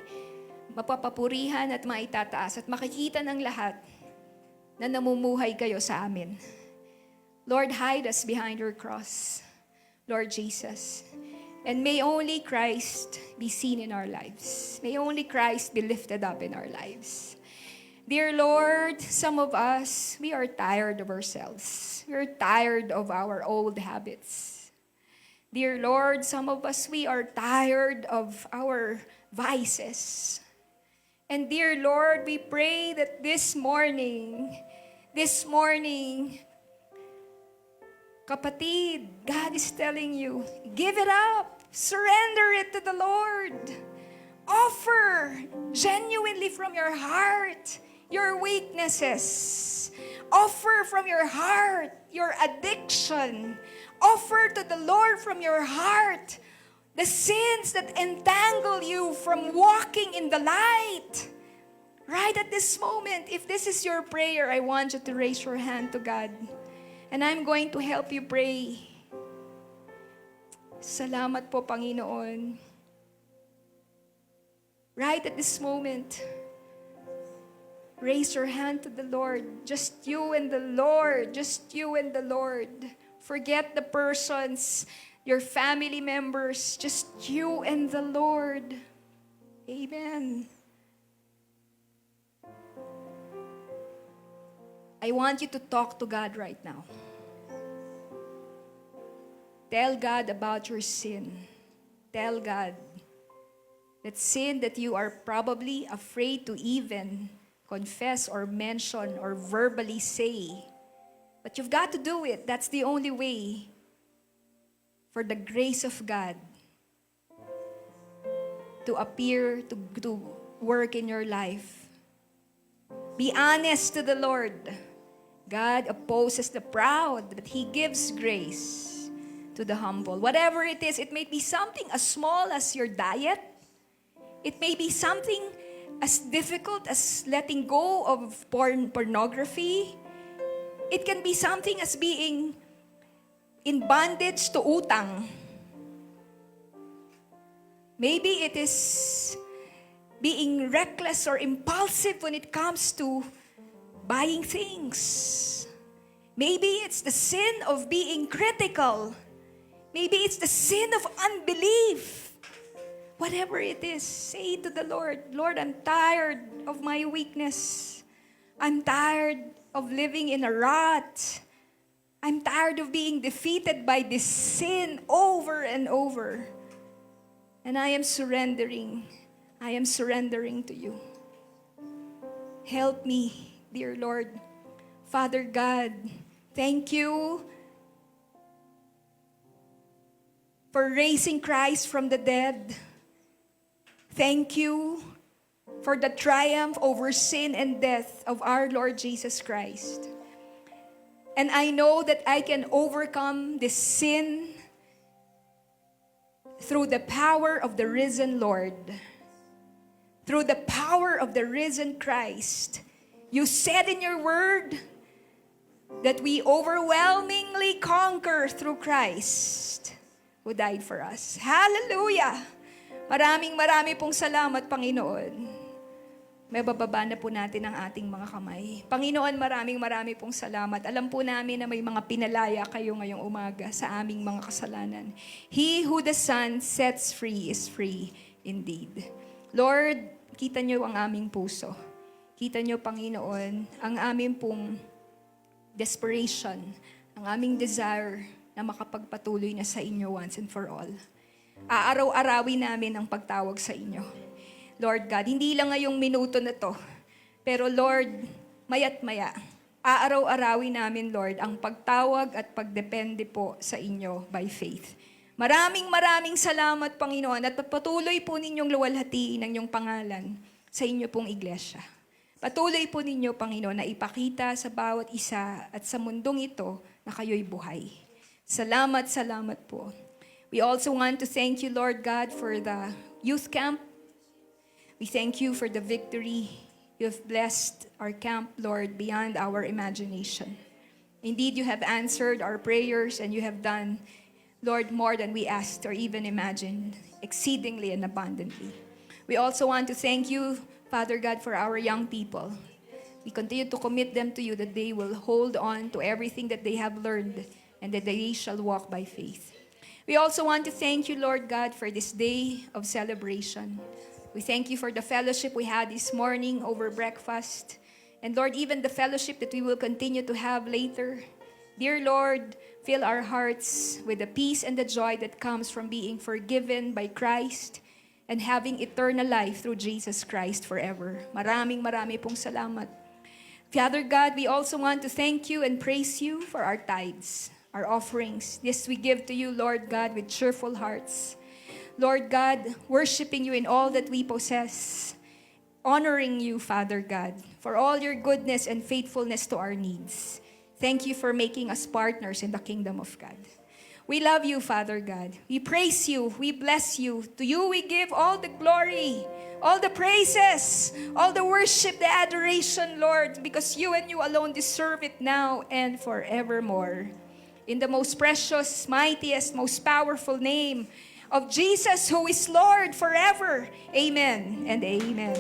A: mapapapurihan at maitataas at makikita ng lahat na namumuhay kayo sa amin. Lord, hide us behind your cross, Lord Jesus. And may only Christ be seen in our lives. May only Christ be lifted up in our lives. Dear Lord, some of us, we are tired of ourselves. We are tired of our old habits. Dear Lord, some of us, we are tired of our vices. And dear Lord, we pray that this morning, kapatid, God is telling you, give it up. Surrender it to the Lord. Offer genuinely from your heart your weaknesses. Offer from your heart your addiction. Offer to the Lord from your heart the sins that entangle you from walking in the light. Right at this moment, if this is your prayer, I want you to raise your hand to God. And I'm going to help you pray. Salamat po, Panginoon. Right at this moment, raise your hand to the Lord. Just you and the Lord. Just you and the Lord. Forget the persons, your family members. Just you and the Lord. Amen. I want you to talk to God right now. Tell God about your sin. Tell God that sin that you are probably afraid to even confess or mention or verbally say. But you've got to do it. That's the only way for the grace of God to appear, to work in your life. Be honest to the Lord. God opposes the proud, but He gives grace to the humble. Whatever it is, it may be something as small as your diet. It may be something as difficult as letting go of pornography. It can be something as being in bondage to utang. Maybe it is being reckless or impulsive when it comes to buying things. Maybe it's the sin of being critical. Maybe it's the sin of unbelief. Whatever it is, say to the Lord, Lord, I'm tired of my weakness. I'm tired of living in a rut. I'm tired of being defeated by this sin over and over. And I am surrendering. I am surrendering to you. Help me, dear Lord. Father God, thank you for raising Christ from the dead. Thank you for the triumph over sin and death of our Lord Jesus Christ. And I know that I can overcome this sin through the power of the risen Lord. Through the power of the risen Christ. You said in your word that we overwhelmingly conquer through Christ who died for us. Hallelujah! Marami pong salamat, Panginoon. May bababa na po natin ang ating mga kamay. Panginoon, marami pong salamat. Alam po namin na may mga pinalaya kayo ngayong umaga sa aming mga kasalanan. He who the Son sets free is free indeed. Lord, kita niyo ang aming puso. Kita niyo, Panginoon, ang aming pong desperation, ang aming desire na makapagpatuloy na sa inyo once and for all. Aaraw-arawin namin ang pagtawag sa inyo. Lord God, hindi lang ngayong minuto na to, pero Lord, maya't maya, aaraw-arawin namin, Lord, ang pagtawag at pagdepende po sa inyo by faith. Maraming salamat, Panginoon, at patuloy po ninyong luwalhatiin ang inyong pangalan sa inyo pong iglesia. Patuloy po ninyo, Panginoon, na ipakita sa bawat isa at sa mundong ito na kayo'y buhay. Salamat po. We also want to thank you, Lord God, for the youth camp. We thank you for the victory. You have blessed our camp, Lord, beyond our imagination. Indeed, you have answered our prayers and you have done, Lord, more than we asked or even imagined, exceedingly and abundantly. We also want to thank you, Father God, for our young people. We continue to commit them to you that they will hold on to everything that they have learned and that they shall walk by faith. We also want to thank you, Lord God, for this day of celebration. We thank you for the fellowship we had this morning over breakfast. And Lord, even the fellowship that we will continue to have later. Dear Lord, fill our hearts with the peace and the joy that comes from being forgiven by Christ and having eternal life through Jesus Christ forever. Marami pong salamat. Father God, we also want to thank you and praise you for our tithes, our offerings. This we give to you, Lord God, with cheerful hearts. Lord God, worshiping you in all that we possess, honoring you, Father God, for all your goodness and faithfulness to our needs. Thank you for making us partners in the kingdom of God. We love you, Father God. We praise you. We bless you. To you we give all the glory, all the praises, all the worship, the adoration, Lord, because you and you alone deserve it now and forevermore. In the most precious, mightiest, most powerful name of Jesus, who is Lord forever. Amen and amen.